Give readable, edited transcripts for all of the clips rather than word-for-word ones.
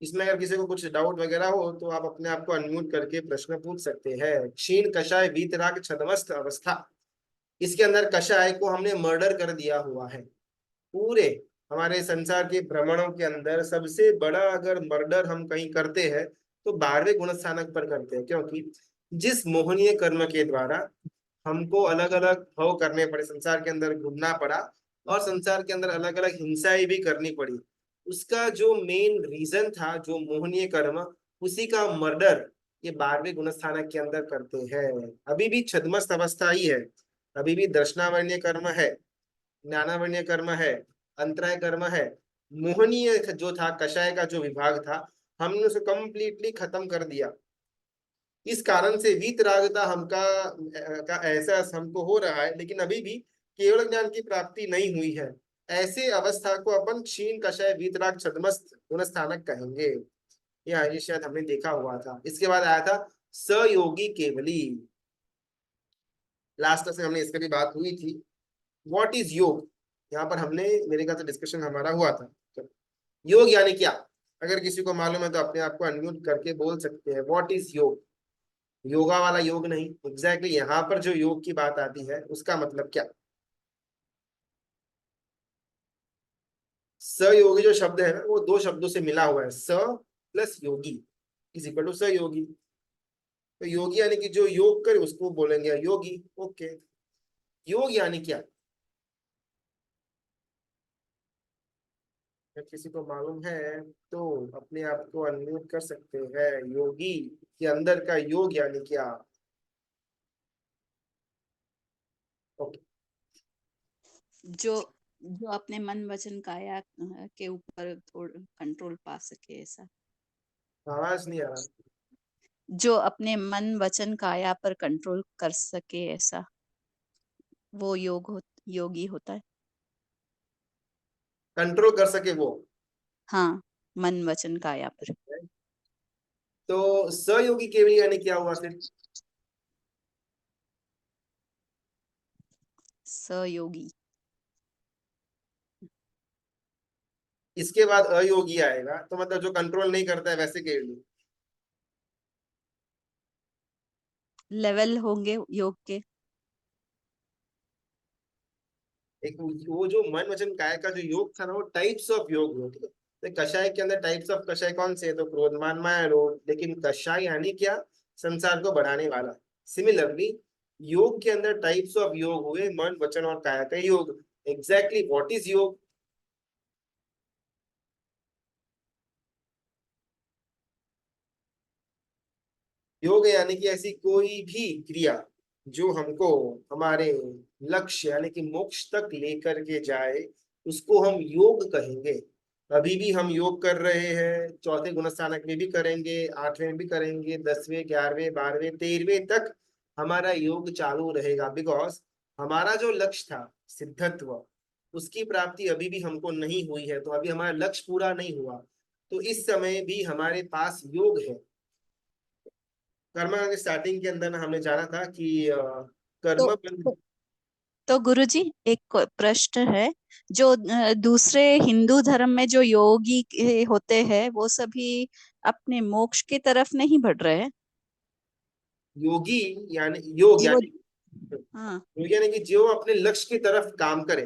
इसमें अगर किसी को कुछ डाउट वगैरह हो तो आप अपने आप को अनम्यूट करके प्रश्न पूछ सकते हैं। क्षीण कषाय वीतराग छदमस्त अवस्था, इसके अंदर कषाय को हमने मर्डर कर दिया हुआ है। पूरे हमारे संसार के भ्रमणों के अंदर सबसे बड़ा अगर मर्डर हम कहीं करते हैं तो 12वें गुण स्थानक पर करते हैं, क्योंकि जिस मोहनीय कर्म के द्वारा हमको अलग अलग भव करने पड़े, संसार के अंदर घूमना पड़ा और संसार के अंदर अलग अलग हिंसाएं भी करनी पड़ी, उसका जो मेन रीजन था जो मोहनीय कर्म, उसी का मर्डर ये 12वें गुण स्थानक के अंदर करते हैं। अभी भी छद्मस्त अवस्था ही है, अभी भी दर्शनावर्ण्य कर्म है, ज्ञानावर्ण्य कर्म है, अंतराय कर्म है। मोहनीय जो था कषाय का जो विभाग था, हमने उसे कंप्लीटली खत्म कर दिया। इस कारण से वीतरागता हमका का एहसास हमको हो रहा है, लेकिन अभी भी केवल ज्ञान की प्राप्ति नहीं हुई है। ऐसे अवस्था को अपन क्षीण कषाय वीतराग छद्मस्त गुण स्थानक कहेंगे। ये शायद हमने देखा हुआ था। इसके बाद आया था सयोगी केवली। लास्ट से हमने इसकी भी बात हुई थी। व्हाट इज योग, यहाँ पर हमने मेरे ख्याल से डिस्कशन हमारा हुआ था। तो योग यानी क्या, अगर किसी को मालूम है तो अपने आप को अनम्यूट करके बोल सकते हैं व्हाट इज योग। योगा वाला योग नहीं, एग्जैक्टली यहाँ पर जो योग की बात आती है उसका मतलब क्या। सयोगी जो शब्द है ना, वो दो शब्दों से मिला हुआ है, स प्लस योगी इज इक्वल टू सयोगी। तो योगी यानी कि जो योग करे उसको बोलेंगे योगी। ओके, योग यानी क्या, अगर किसी को मालूम है तो अपने आप को अनम्यूट कर सकते हैं। योगी के अंदर का योग यानी क्या। ओके, जो जो अपने मन वचन काया के ऊपर थोड़ा कंट्रोल पा सके, ऐसा। आवाज नहीं आ रहा। जो अपने मन वचन काया पर कंट्रोल कर सके, ऐसा वो योगी होता है। कंट्रोल कर सके वो। हाँ, मन वचन काया पर। तो सहयोगी केवल यानी क्या हुआ फिर। सयोगी। इसके बाद अयोगी आएगा, तो मतलब जो कंट्रोल नहीं करता है वैसे केवल। लेवल होंगे योग के। एक वो जो मन वचन काय का जो योग था ना, वो टाइप्स ऑफ योग हुए, ठीक है। तो कषाय के अंदर टाइप्स ऑफ कषाय कौन से है, तो क्रोध मान माया रोग, लेकिन कषाय यानी क्या, संसार को बढ़ाने वाला। सिमिलरली योग के अंदर टाइप्स ऑफ योग हुए, मन वचन और काया का योग। एग्जैक्टली व्हाट इज योग। योग यानी कि ऐसी कोई भी क्रिया जो हमको हमारे लक्ष्य यानी कि मोक्ष तक लेकर के जाए, उसको हम योग कहेंगे। अभी भी हम योग कर रहे हैं, चौथे गुणस्थानक में भी करेंगे, 8वें में भी करेंगे, 10वें 11वें 12वें 13वें तक हमारा योग चालू रहेगा। बिकॉज हमारा जो लक्ष्य था सिद्धत्व, उसकी प्राप्ति अभी भी हमको नहीं हुई है, तो अभी हमारा लक्ष्य पूरा नहीं हुआ। तो इस समय भी हमारे पास योग है। कर्म के स्टार्टिंग के अंदर ना हमने जाना था कि तो कर्म तो, तो गुरुजी, एक प्रश्न है। जो दूसरे हिंदू धर्म में जो योगी होते हैं, वो सभी अपने मोक्ष की तरफ नहीं बढ़ रहे हैं। योगी यानी योग जीव। यानी हाँ। योग यानी कि जो अपने लक्ष्य की तरफ काम करे।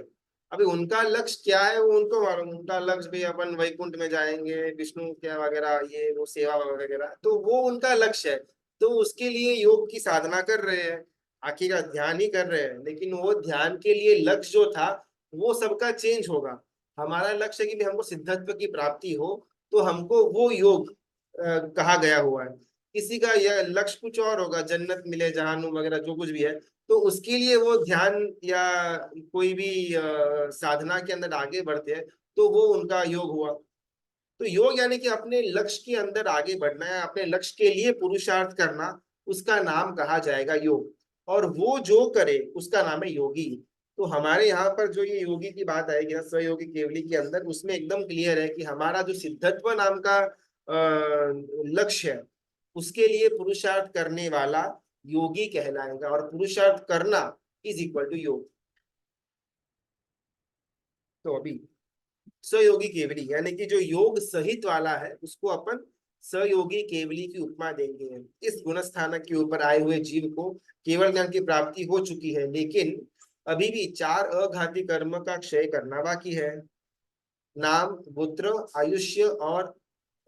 अभी उनका लक्ष्य क्या है वो उनको मालूम, उनका लक्ष्य भी अपन वैकुंठ में जाएंगे, विष्णु क्या वगैरह ये वो सेवा वगैरह, तो वो उनका लक्ष्य है। तो उसके लिए योग की साधना कर रहे हैं, आखिर ध्यान ही कर रहे हैं, लेकिन वो ध्यान के लिए लक्ष्य जो था वो सबका चेंज होगा। हमारा लक्ष्य है कि भी हमको सिद्धत्व की प्राप्ति हो, तो हमको वो योग कहा गया हुआ है। किसी का यह लक्ष्य कुछ और होगा, जन्नत मिले जहानुम वगैरह जो कुछ भी है, तो उसके लिए वो ध्यान या कोई भी साधना के अंदर आगे बढ़ते हैं, तो वो उनका योग हुआ। तो योग यानी कि अपने लक्ष्य के अंदर आगे बढ़ना है, अपने लक्ष्य के लिए पुरुषार्थ करना, उसका नाम कहा जाएगा योग। और वो जो करे उसका नाम है योगी। तो हमारे यहाँ पर जो ये योगी की बात आएगी ना, स्वयोगी केवली के अंदर, उसमें एकदम क्लियर है कि हमारा जो सिद्धत्व नाम का लक्ष्य है, उसके लिए पुरुषार्थ करने वाला योगी कहलाएगा। और पुरुषार्थ करना इज इक्वल टू योग। तो अभी सहयोगी केवली, यानी कि जो योग सहित वाला है उसको अपन सहयोगी केवली की उपमा देंगे। इस गुणस्थानक के ऊपर आए हुए जीव को केवल ज्ञान की प्राप्ति हो चुकी है, लेकिन अभी भी 4 अघाती कर्म का क्षय करना बाकी है। नाम, गोत्र, आयुष्य और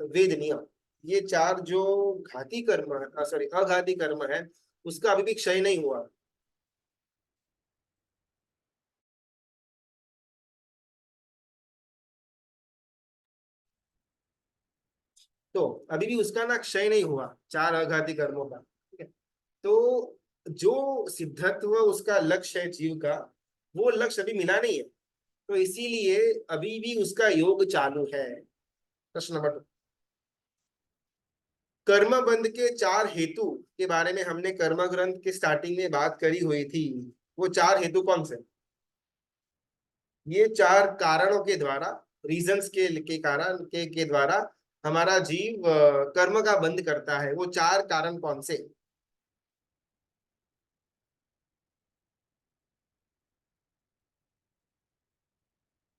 वेद नियम, ये 4 जो घाती कर्म है, सॉरी अघाती कर्म है, उसका अभी भी क्षय नहीं हुआ। तो अभी भी उसका ना क्षय नहीं हुआ 4 अघाती कर्मों का, ठीक है। तो जो सिद्धत्व उसका लक्ष्य है जीव का, वो लक्ष्य अभी मिला नहीं है, तो इसीलिए अभी भी उसका योग चालू है। प्रश्न नंबर 2, कर्म बंध के 4 हेतु के बारे में हमने कर्म ग्रंथ के स्टार्टिंग में बात करी हुई थी। वो 4 हेतु कौन से? ये 4 कारणों के द्वारा, रीजंस के कारण के द्वारा हमारा जीव कर्म का बंध करता है। वो 4 कारण कौन से?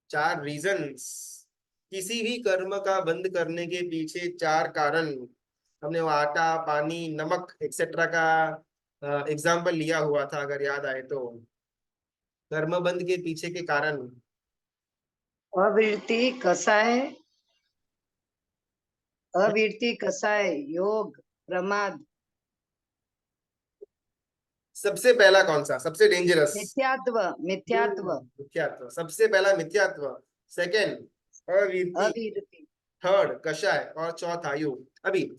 4 रीजंस, किसी भी कर्म का बंद करने के पीछे 4 कारण। हमने वो आटा, पानी, नमक एक्सेट्रा का एग्जाम्पल लिया हुआ था, अगर याद आए तो। कर्म बंद के पीछे के कारण, अविरति, कसाय, अविरति, कसाय, योग, प्रमाद, सबसे पहला कौन सा? सबसे डेंजरस? मिथ्यात्व, मिथ्यात्व, मिथ्यात्व, सबसे पहला मिथ्यात्व। सेकंड अवीति, अविरति। थर्ड कषाय, और चौथा योग। अभी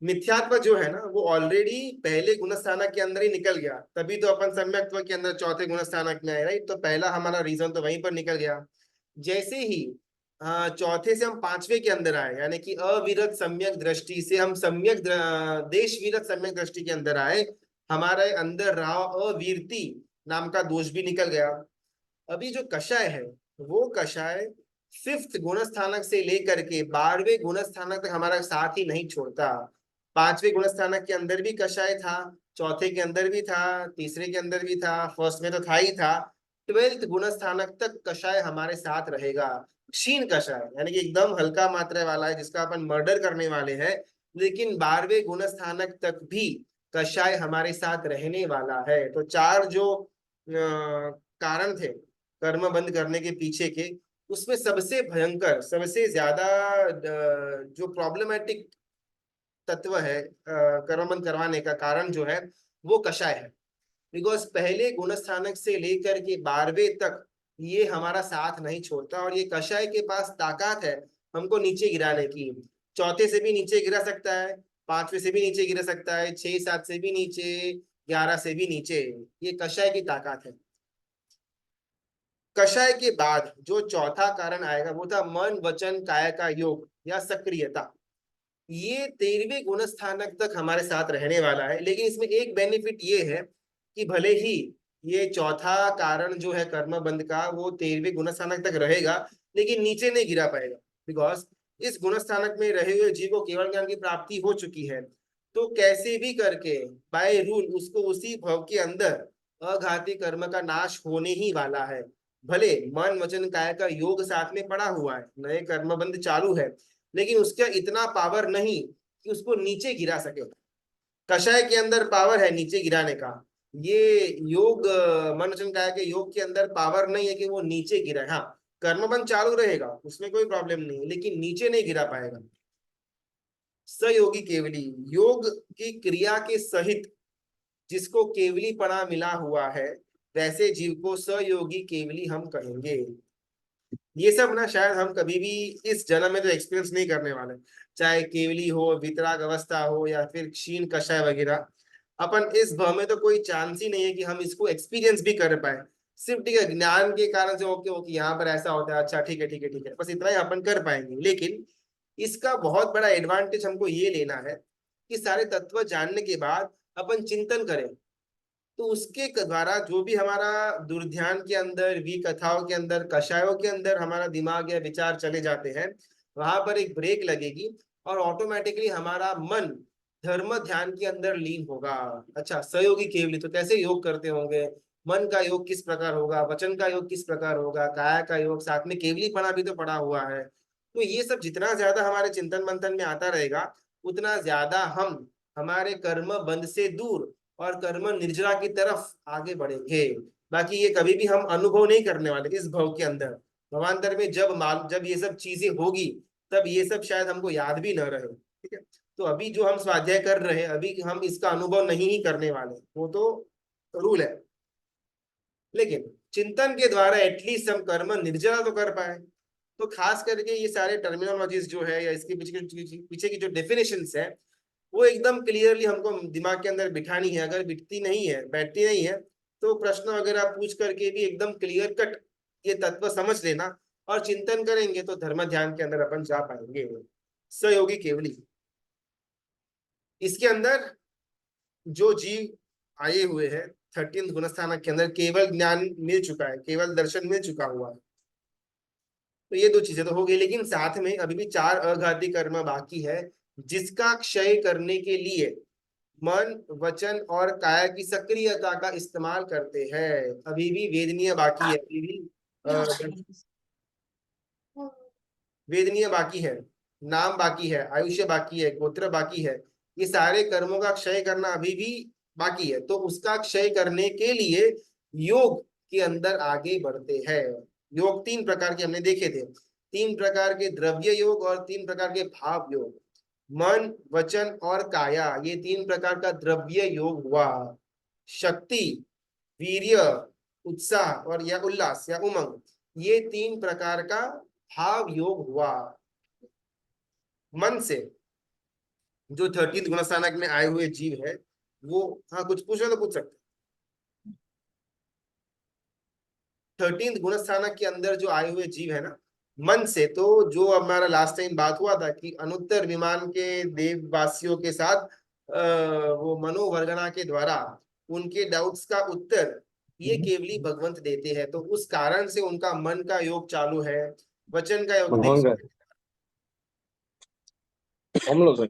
मिथ्यात्व जो है ना, वो ऑलरेडी पहले गुणस्थानक के अंदर ही निकल गया, तभी तो अपन सम्यक्त्व के अंदर चौथे गुणस्थानक में आए, राइट। तो पहला हमारा रीजन तो वहीं पर निकल गया। जैसे ही चौथे से हम पांचवे के अंदर आए, यानी कि अविरत सम्यक दृष्टि से हम सम्यक देश विरत सम्यक दृष्टि के अंदर आए, हमारे अंदर राव अवीरति नाम का दोष भी निकल गया। अभी जो कषाय है, वो कषाय 5th गुणस्थानक से लेकर के 12वें गुणस्थानक तक हमारा साथ ही नहीं छोड़ता। 5वें गुणस्थानक के अंदर भी कषाय था, चौथे के अंदर भी था, तीसरे के अंदर भी था, फर्स्ट में तो था ही था। 12th गुणस्थानक तक कषाय हमारे साथ रहेगा। क्षीण कषाय, यानी कि एकदम हल्का मात्रा वाला है, जिसका अपन मर्डर करने वाले हैं, लेकिन 12वें गुणस्थानक तक भी कषाय हमारे साथ रहने वाला है। तो 4 जो कारण थे कर्म बंद करने के पीछे के, उसमें सबसे भयंकर, सबसे ज्यादा जो प्रॉब्लमेटिक तत्व है कर्म बंद करवाने का कारण जो है, वो कषाय है। बिकॉज पहले गुणस्थानक से लेकर के 12वें तक ये हमारा साथ नहीं छोड़ता, और ये कषाय के पास ताकत है हमको नीचे गिराने की। चौथे से भी नीचे गिरा सकता है, 5वें से भी नीचे गिरा सकता है, 6, 7 से भी नीचे, 11 से भी नीचे। ये कषाय की ताकत है। कषाय के बाद जो चौथा कारण आएगा, वो था मन, वचन, काया का योग या सक्रियता। ये 13वें गुणस्थानक तक हमारे साथ रहने वाला है, लेकिन इसमें एक बेनिफिट ये है कि भले ही ये चौथा कारण जो है कर्म बंध का, वो 13वें गुणस्थानक तक रहेगा, लेकिन नीचे नहीं गिरा पाएगा। बिकॉज इस गुणस्थानक में रहे हुए जीव को केवल ज्ञान की प्राप्ति हो चुकी है, तो कैसे भी करके बाय रूल उसको उसी भव के अंदर अघाती कर्म का नाश होने ही वाला है। भले मन, वचन, काया का योग साथ में पड़ा हुआ है, नए कर्म बंध चालू है, लेकिन उसका इतना पावर नहीं कि उसको नीचे गिरा सके। कषाय के अंदर पावर है नीचे गिराने का, ये योग मन, वचन, काया के योग के अंदर पावर नहीं है कि वो नीचे गिराए। हाँ, कर्मबंध चालू रहेगा, उसमें कोई प्रॉब्लम नहीं है, लेकिन नीचे नहीं गिरा पाएगा। सहयोगी केवली, योग की क्रिया के सहित जिसको केवली पना मिला हुआ है, वैसे जीव को सहयोगी केवली हम कहेंगे। ये सब ना शायद हम कभी भी इस जन्म में तो एक्सपीरियंस नहीं करने वाले, चाहे केवली हो, वितराग अवस्था हो, या फिर क्षीण कषाय वगैरह। अपन इस भव में तो कोई चांस ही नहीं है कि हम इसको एक्सपीरियंस भी कर पाए। सिर्फ ठीक है, ज्ञान के कारण से ओके ओके यहाँ पर ऐसा होता है, अच्छा ठीक है ठीक है ठीक है, बस इतना ही अपन कर पाएंगे। लेकिन इसका बहुत बड़ा एडवांटेज हमको ये लेना है कि सारे तत्व जानने के बाद अपन चिंतन करें, तो उसके द्वारा जो भी हमारा दुर्ध्यान के अंदर, विकथाओं के अंदर, कषायों के अंदर हमारा दिमाग या विचार चले जाते हैं, वहां पर एक ब्रेक लगेगी और ऑटोमेटिकली हमारा मन धर्म ध्यान के अंदर लीन होगा। अच्छा, सहयोगी केवली तो कैसे योग करते होंगे, मन का योग किस प्रकार होगा, वचन का योग किस प्रकार होगा, काया का योग, साथ में केवलीपना भी तो पड़ा हुआ है। तो ये सब जितना ज्यादा हमारे चिंतन मंथन में आता रहेगा, उतना ज्यादा हम हमारे कर्म बंध से दूर और कर्म निर्जरा की तरफ आगे बढ़ेंगे। बाकी ये कभी भी हम अनुभव नहीं करने वाले इस भव के अंदर। भवांतर में जब ये सब चीजें होगी, तब ये सब शायद हमको याद भी न रहे। ठीक है, तो अभी जो हम स्वाध्याय कर रहे हैं, अभी हम इसका अनुभव नहीं ही करने वाले, वो तो रूल है। लेकिन चिंतन के द्वारा एटलीस्ट हम कर्म निर्जरा तो कर पाए। तो खास करके ये सारे टर्मिनोलॉजीज जो है, या इसके पीछे की जो डेफिनेशंस है, वो एकदम क्लियरली हमको दिमाग के अंदर बिठानी है। अगर बैठती नहीं है, तो प्रश्न वगैरह पूछ करके भी एकदम क्लियर कट ये तत्व समझ लेना और चिंतन करेंगे, तो धर्म ध्यान के अंदर अपन जा पाएंगे। सहयोगी केवली, इसके अंदर जो जीव आए हुए हैं 13th गुणस्थानक के अंदर, केवल ज्ञान मिल चुका है, केवल दर्शन मिल चुका हुआ है। तो ये दो चीजें तो हो गई, लेकिन साथ में अभी भी 4 अघाती कर्म बाकी है, जिसका क्षय करने के लिए मन, वचन और काया की सक्रियता का इस्तेमाल करते हैं। अभी भी वेदनीय बाकी है, अभी भी वेदनीय बाकी है, नाम बाकी है, आयुष्य बाकी है, गोत्र बाकी है। ये सारे कर्मों का क्षय करना अभी भी बाकी है। तो उसका क्षय करने के लिए योग के अंदर आगे बढ़ते हैं। योग 3 प्रकार के हमने देखे थे, 3 प्रकार के द्रव्य योग और 3 प्रकार के भाव योग। मन, वचन और काया, ये 3 प्रकार का द्रव्य योग हुआ। शक्ति, वीर्य, उत्साह और या उल्लास या उमंग, ये 3 प्रकार का भाव योग हुआ। मन से जो 13th गुणस्थानक में आए हुए जीव है, वो, हाँ कुछ पूछना तो पूछ सकते। 13th गुणस्थानक के अंदर जो आए हुए जीव है ना, मन से, तो जो हमारा लास्ट टाइम बात हुआ था कि अनुत्तर विमान के देववासियों के साथ वो मनोवर्गना के द्वारा उनके डाउट्स का उत्तर ये केवली भगवंत देते हैं। तो उस कारण से उनका मन का योग चालू है, वचन का योग हम लोग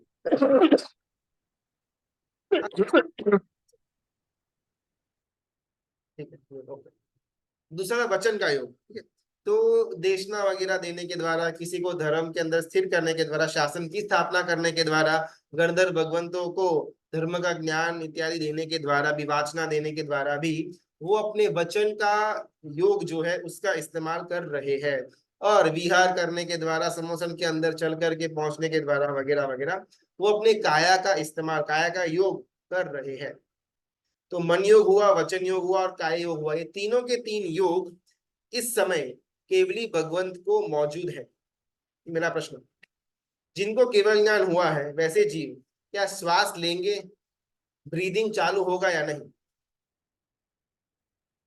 ठीक है, ओके। दूसरा वचन का योग, ठीक है। तो देशना वगैरह देने के द्वारा, किसी को धर्म के अंदर स्थिर करने के द्वारा, शासन की स्थापना करने के द्वारा, गणधर भगवंतों को धर्म का ज्ञान इत्यादि देने के द्वारा, विवाचना देने के द्वारा भी वो अपने वचन का योग जो है उसका इस्तेमाल कर रहे हैं। और विहार करने के द्वारा, समोसन के अंदर चल करके पहुंचने के द्वारा वगैरह वगैरह, वो अपने काया का इस्तेमाल, काया का योग कर रहे हैं। तो मन योग हुआ, वचन योग हुआ और काय योग हुआ। ये तीनों के 3 योग इस समय केवली भगवंत को मौजूद है। मेरा प्रश्न, जिनको केवल ज्ञान हुआ है वैसे जीव क्या श्वास लेंगे, ब्रीदिंग चालू होगा या नहीं?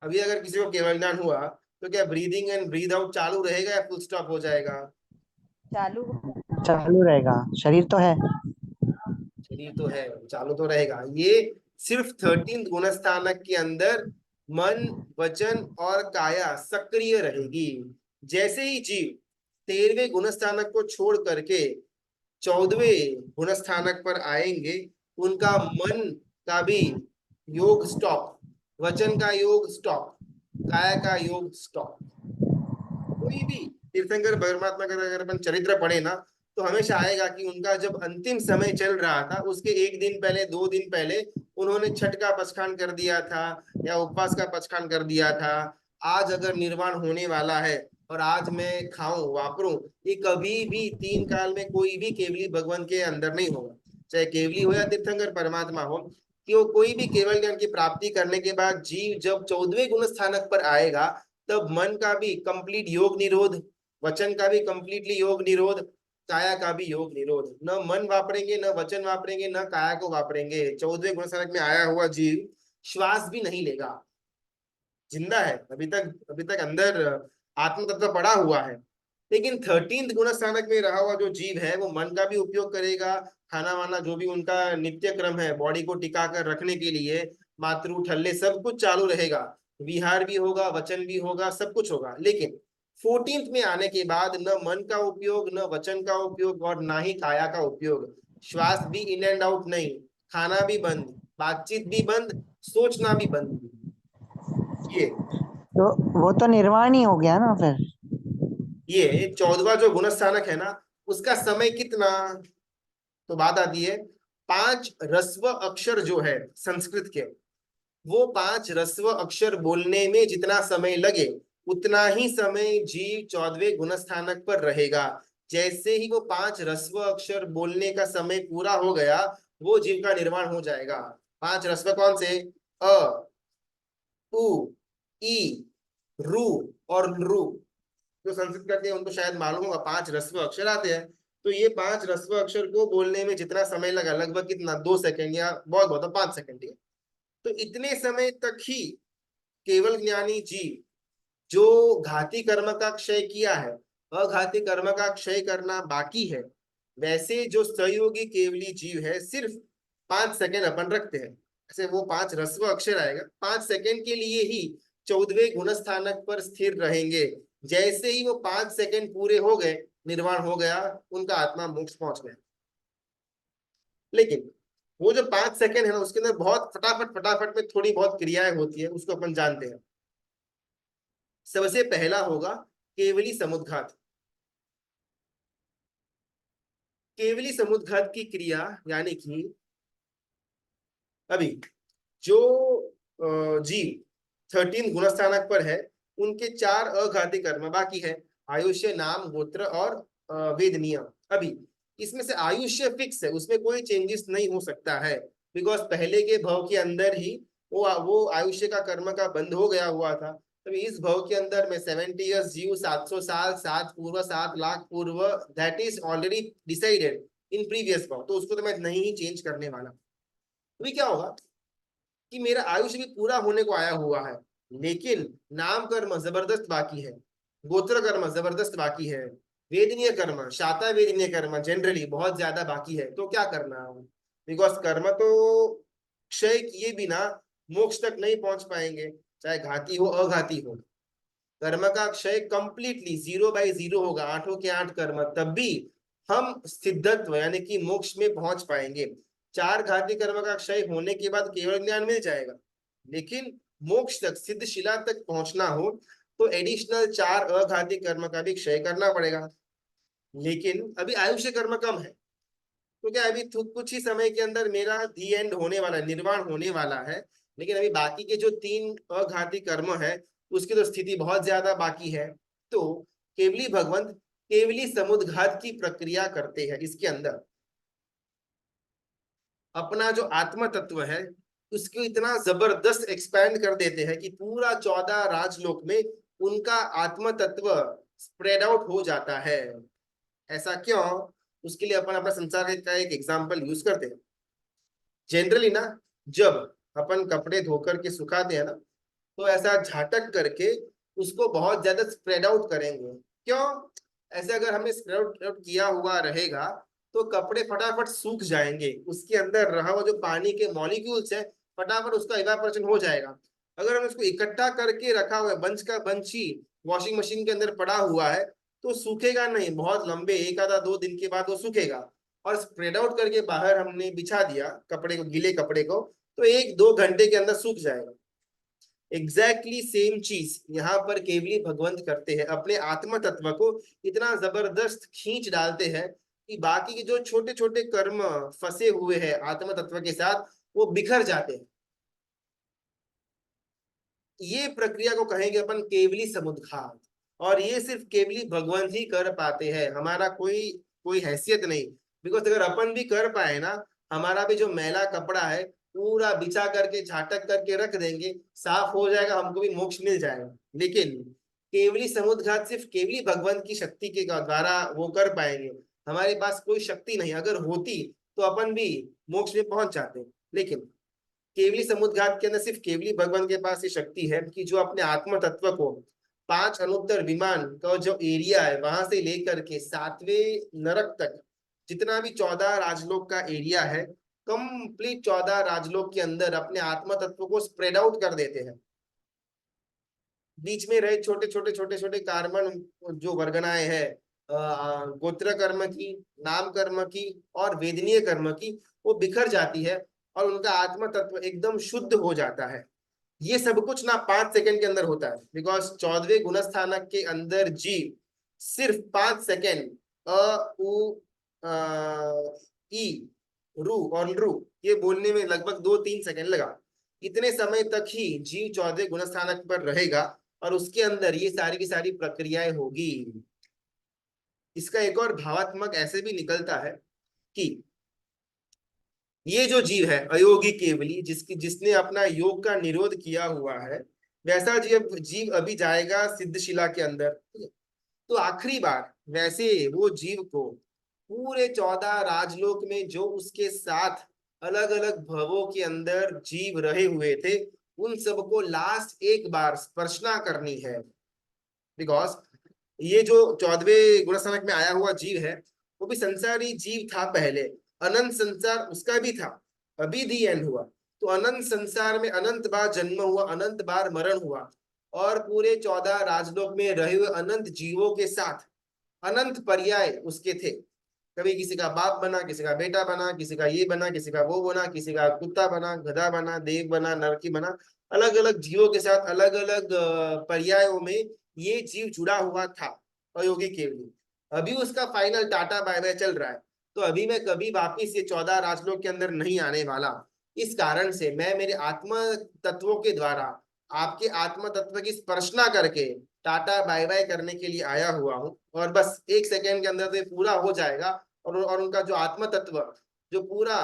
अभी अगर किसी को केवल ज्ञान हुआ, तो क्या ब्रीदिंग एंड ब्रीद आउट चालू रहेगा या फुल स्टॉप हो जाएगा? चालू रहेगा, शरीर तो है। शरीर तो है, चालू तो रहेगा। ये सिर्फ 13th गुणस्थानक के अंदर मन, वचन और काया सक्रिय रहेगी। जैसे ही जीव 13वें गुणस्थानक को छोड़ करके 14वें गुणस्थानक पर आएंगे, उनका मन का भी योग स्टॉप, वचन का योग स्टॉप, काया का योग स्टॉप। कोई भी तीर्थंकर परमात्मा का अगर अपन चरित्र पढ़े ना, तो हमेशा आएगा कि उनका जब अंतिम समय चल रहा था, उसके 1 दिन पहले, 2 दिन पहले उन्होंने छठ का पचखान कर दिया था या उपवास का पचखान कर दिया था। आज अगर निर्वाण होने वाला है और आज मैं खाऊं वापरूं, ये कभी भी 3 काल में कोई भी केवली भगवान के अंदर नहीं होगा। चाहे केवली हो या तीर्थंकर परमात्मा हो, कि वो कोई भी केवल ज्ञान की प्राप्ति करने के बाद जीव जब 14वें गुण स्थानक पर आएगा, तब मन का भी कंप्लीट योग निरोध, वचन का भी कंप्लीटली योग निरोध, काया का भी योग निरोध। न मन वापरेंगे, न वचन वापरेंगे, न काया को वापरेंगे। 14वें गुणस्थानक में आया हुआ जीव श्वास भी नहीं लेगा, जिंदा है अभी तक अंदर आत्म तत्व पड़ा हुआ है। लेकिन 13th गुणस्थानक में रहा हुआ जो जीव है, वो मन का भी उपयोग करेगा, खाना वाना जो भी उनका नित्य क्रम है, बॉडी को टिका कर रखने के लिए, मातृ ठल्ले सब कुछ चालू रहेगा, विहार भी होगा, वचन भी होगा, सब कुछ होगा। लेकिन 14th में आने के बाद न मन का उपयोग, न वचन का उपयोग और ना ही काया का उपयोग। श्वास भी इन एंड आउट नहीं, खाना भी बंद, बातचीत भी बंद, सोचना भी बंद। ये तो वो तो निर्वाण ही हो गया ना फिर। ये 14वां जो गुणस्थानक है ना, उसका समय कितना? तो बात आती है 5 ह्रस्व अक्षर जो है संस्कृत के, वो 5 ह्रस्व अक्षर बोलने में जितना समय लगे उतना ही समय जीव 14वें गुणस्थानक पर रहेगा। जैसे ही वो 5 ह्रस्व अक्षर बोलने का समय पूरा हो गया, वो जीव का निर्वाण हो जाएगा। 5 ह्रस्व कौन से? अ, उ, ई, रु और नृ। जो संस्कृत करते हैं उनको शायद मालूम होगा, 5 ह्रस्व अक्षर आते हैं। तो ये 5 ह्रस्व अक्षर को बोलने में जितना समय लगा, लगभग कितना, 2 सेकंड या बहुत बहुत 5 सेकंड ही है। तो इतने समय तक ही केवल ज्ञानी जीव जो घाती कर्म का क्षय किया है, अघाती कर्म का क्षय करना बाकी है, वैसे जो सहयोगी केवली जीव है सिर्फ 5 सेकंड अपन रखते हैं। ऐसे वो 5 ह्रस्व अक्षर आएगा, 5 सेकंड के लिए ही 14वें गुणस्थानक पर स्थिर रहेंगे। जैसे ही वो 5 सेकंड पूरे हो गए, निर्वाण हो गया, उनका आत्मा मोक्ष पहुंच गया। लेकिन वो जो 5 सेकंड है ना, उसके अंदर बहुत फटाफट फटाफट में थोड़ी बहुत क्रियाएं होती है, उसको अपन जानते हैं। सबसे पहला होगा केवली समुद्घात। केवली समुद्घात की क्रिया यानी कि अभी जो जीव 13 गुणस्थानक पर है, उनके 4 अघाती कर्म बाकी है, आयुष्य, नाम, गोत्र और वेद नियम। अभी इसमें से आयुष्य फिक्स है, उसमें कोई चेंजेस नहीं हो सकता है, बिकॉज पहले के भव के अंदर ही वो आयुष्य का कर्म का बंद हो गया हुआ था। तभी इस भव के अंदर में 70 ईयर्स जीव, 700 साल, 7 पूर्व, 7 लाख पूर्व, that is already decided in previous भव, तो उसको तो मैं नहीं ही चेंज करने वाला। अभी क्या होगा कि मेरा आयुष्य भी पूरा होने को आया हुआ है, लेकिन नाम कर्म जबरदस्त बाकी है, गोत्र कर्म जबरदस्त बाकी है, वेदनीय कर्म, शाता वेदनीय कर्म जनरली बहुत ज्यादा बाकी है। तो क्या करना है? बिकॉज कर्म तो क्षय किए बिना मोक्ष तक नहीं पहुंच पाएंगे, चाहे घाती हो अघाती हो। कर्म का क्षय कंप्लीटली 0/0 होगा, 8 के 8 कर्म, तब भी हम सिद्धत्व यानी कि मोक्ष में पहुंच पाएंगे। 4 घाती कर्म का क्षय होने के बाद केवल ज्ञान मिल जाएगा, लेकिन मोक्ष तक, सिद्ध शिला तक पहुंचना हो तो एडिशनल 4 अघाती कर्म का भी क्षय करना पड़ेगा। लेकिन अभी आयुष्य कर्म कम है, तो क्या अभी कुछ ही समय के अंदर मेरा दी एंड होने वाला है, निर्वाण होने वाला है। लेकिन अभी बाकी के जो 3 अघाती कर्म है, उसकी तो स्थिति बहुत ज्यादा बाकी है। तो केवली भगवंत केवली समुद्घात की प्रक्रिया करते हैं। इसके अंदर अपना जो आत्म तत्व है उसको इतना जबरदस्त एक्सपैंड कर देते हैं कि पूरा 14 राजलोक में उनका आत्म तत्व स्प्रेड आउट हो जाता है। ऐसा क्यों? उसके लिए अपन अपना संसार का एक एग्जाम्पल यूज करते हैं। जनरली ना, जब अपन कपड़े धोकर के सुखाते हैं ना, तो ऐसा झाटक करके उसको बहुत ज्यादा स्प्रेड आउट करेंगे। क्यों? ऐसे अगर हमने स्प्रेड आउट किया हुआ रहेगा तो कपड़े फटाफट सूख जाएंगे, उसके अंदर रहा हुआ जो पानी के मॉलिक्यूल्स है फटाफट उसका इवापोरेशन हो जाएगा। अगर हम इसको इकट्ठा करके रखा हुआ है, बंच का बंच ही वॉशिंग मशीन के अंदर पड़ा हुआ है, तो सूखेगा नहीं, बहुत लंबे 1 आधा 2 दिन के बाद वो सूखेगा। और स्प्रेड आउट करके बाहर हमने बिछा दिया कपड़े को, गीले कपड़े को, तो 1-2 घंटे के अंदर सूख जाएगा। एग्जैक्टली सेम चीज यहाँ पर केवली भगवंत करते हैं, अपने आत्म तत्व को इतना जबरदस्त खींच डालते हैं कि बाकी के जो छोटे छोटे कर्म फंसे हुए हैं आत्म तत्व के साथ, वो बिखर जाते हैं। ये प्रक्रिया को कहेंगे अपन केवली समुद्घात, और ये सिर्फ केवली भगवान ही कर पाते हैं, हमारा कोई कोई हैसियत नहीं। बिकॉज अगर अपन भी कर पाए ना, हमारा भी जो मैला कपड़ा है पूरा बिछा करके झाटक करके रख देंगे, साफ हो जाएगा, हमको भी मोक्ष मिल जाएगा। लेकिन केवली समुद्घात सिर्फ केवली भगवान की शक्ति के द्वारा वो कर पाएंगे, हमारे पास कोई शक्ति नहीं। अगर होती तो अपन भी मोक्ष में पहुंच जाते। लेकिन केवली समुद्घात के अंदर सिर्फ केवली भगवान के पास ये शक्ति है कि जो अपने आत्म तत्व को 5 अनुत्तर विमान का जो एरिया है वहां से लेकर के 7वें नरक तक, जितना भी 14 राजलोक का एरिया है, कंप्लीट 14 राजलोक के अंदर अपने आत्म तत्व को स्प्रेड आउट कर देते हैं। बीच में रहे छोटे छोटे छोटे छोटे कार्बन जो वर्गनाएं हैं, गोत्र कर्म की, नाम कर्म की और वेदनीय कर्म की, वो बिखर जाती है और उनका आत्म तत्व एकदम शुद्ध हो जाता है। ये सब कुछ ना 5 सेकंड के अंदर होता है, बिकॉज 14वें गुणस्थानक के अंदर जीव सिर्फ 5 सेकंड अ उ ई रू और रू ये बोलने में लगभग 2-3 सेकंड लगा। इतने समय तक ही जीव 14वें गुणस्थानक पर रहेगा और उसके अंदर ये सारी की सारी प्रक्रियाएं होगी। इसका एक और भावात्मक ऐसे भी निकलता है कि ये जो जीव है अयोगी केवली, जिसने अपना योग का निरोध किया हुआ है, वैसा जीव अभी जाएगा सिद्धशिला के अंदर। तो आखिरी बार वैसे वो जीव को पूरे 14 राजलोक में जो उसके साथ अलग अलग भवों के अंदर जीव रहे हुए थे, उन सबको लास्ट एक बार स्पर्शना करनी है। बिकॉज ये जो 14वें गुणस्थानक में आया हुआ जीव है, वो भी संसारी जीव था पहले, अनंत संसार उसका भी था, अभी दी एंड हुआ। तो अनंत संसार में अनंत बार जन्म हुआ, अनंत बार मरण हुआ, और पूरे 14 राजलोक में रहे हुए अनंत जीवों के साथ अनंत पर्याय उसके थे। कभी किसी का बाप बना, किसी का बेटा बना, किसी का ये बना, किसी का वो बना, किसी का कुत्ता बना, गधा बना, देव बना, नरकी बना। अलग अलग जीवों के साथ अलग अलग पर्यायों में ये जीव जुड़ा हुआ था अयोगी केवली। अभी उसका फाइनल टाटा बाय बाय चल रहा है, तो अभी मैं कभी वापिस ये 14 राजलोक के अंदर नहीं आने वाला। इस कारण से मैं मेरे आत्मा तत्वों के द्वारा आपके आत्मा तत्व की स्पर्शना करके टाटा बाय बाय करने के लिए आया हुआ हूँ, और बस 1 सेकंड के अंदर तो ये पूरा हो जाएगा। और उनका जो आत्म तत्व जो पूरा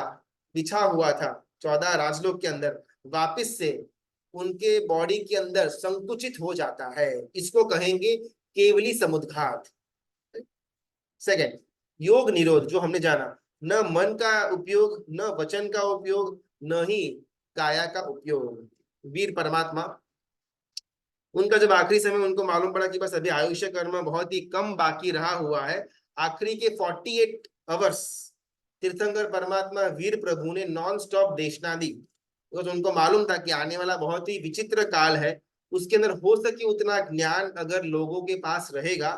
बिछा हुआ था 14 राजलोक के अंदर, वापिस से उनके बॉडी के अंदर संकुचित हो जाता है। इसको कहेंगे केवली समुद्घात। सेकंड, योग निरोध जो हमने जाना, न मन का उपयोग, न वचन का उपयोग, न ही काया का उपयोग। वीर परमात्मा, उनका जब आखिरी समय उनको मालूम पड़ा कि बस अभी आयुष्य कर्म बहुत ही कम बाकी रहा हुआ है, आखिरी के 48 आवर्स तीर्थंकर परमात्मा वीर प्रभु ने नॉन स्टॉप देशना दी। तो उनको मालूम था कि आने वाला बहुत ही विचित्र काल है, उसके अंदर हो सके उतना ज्ञान अगर लोगों के पास रहेगा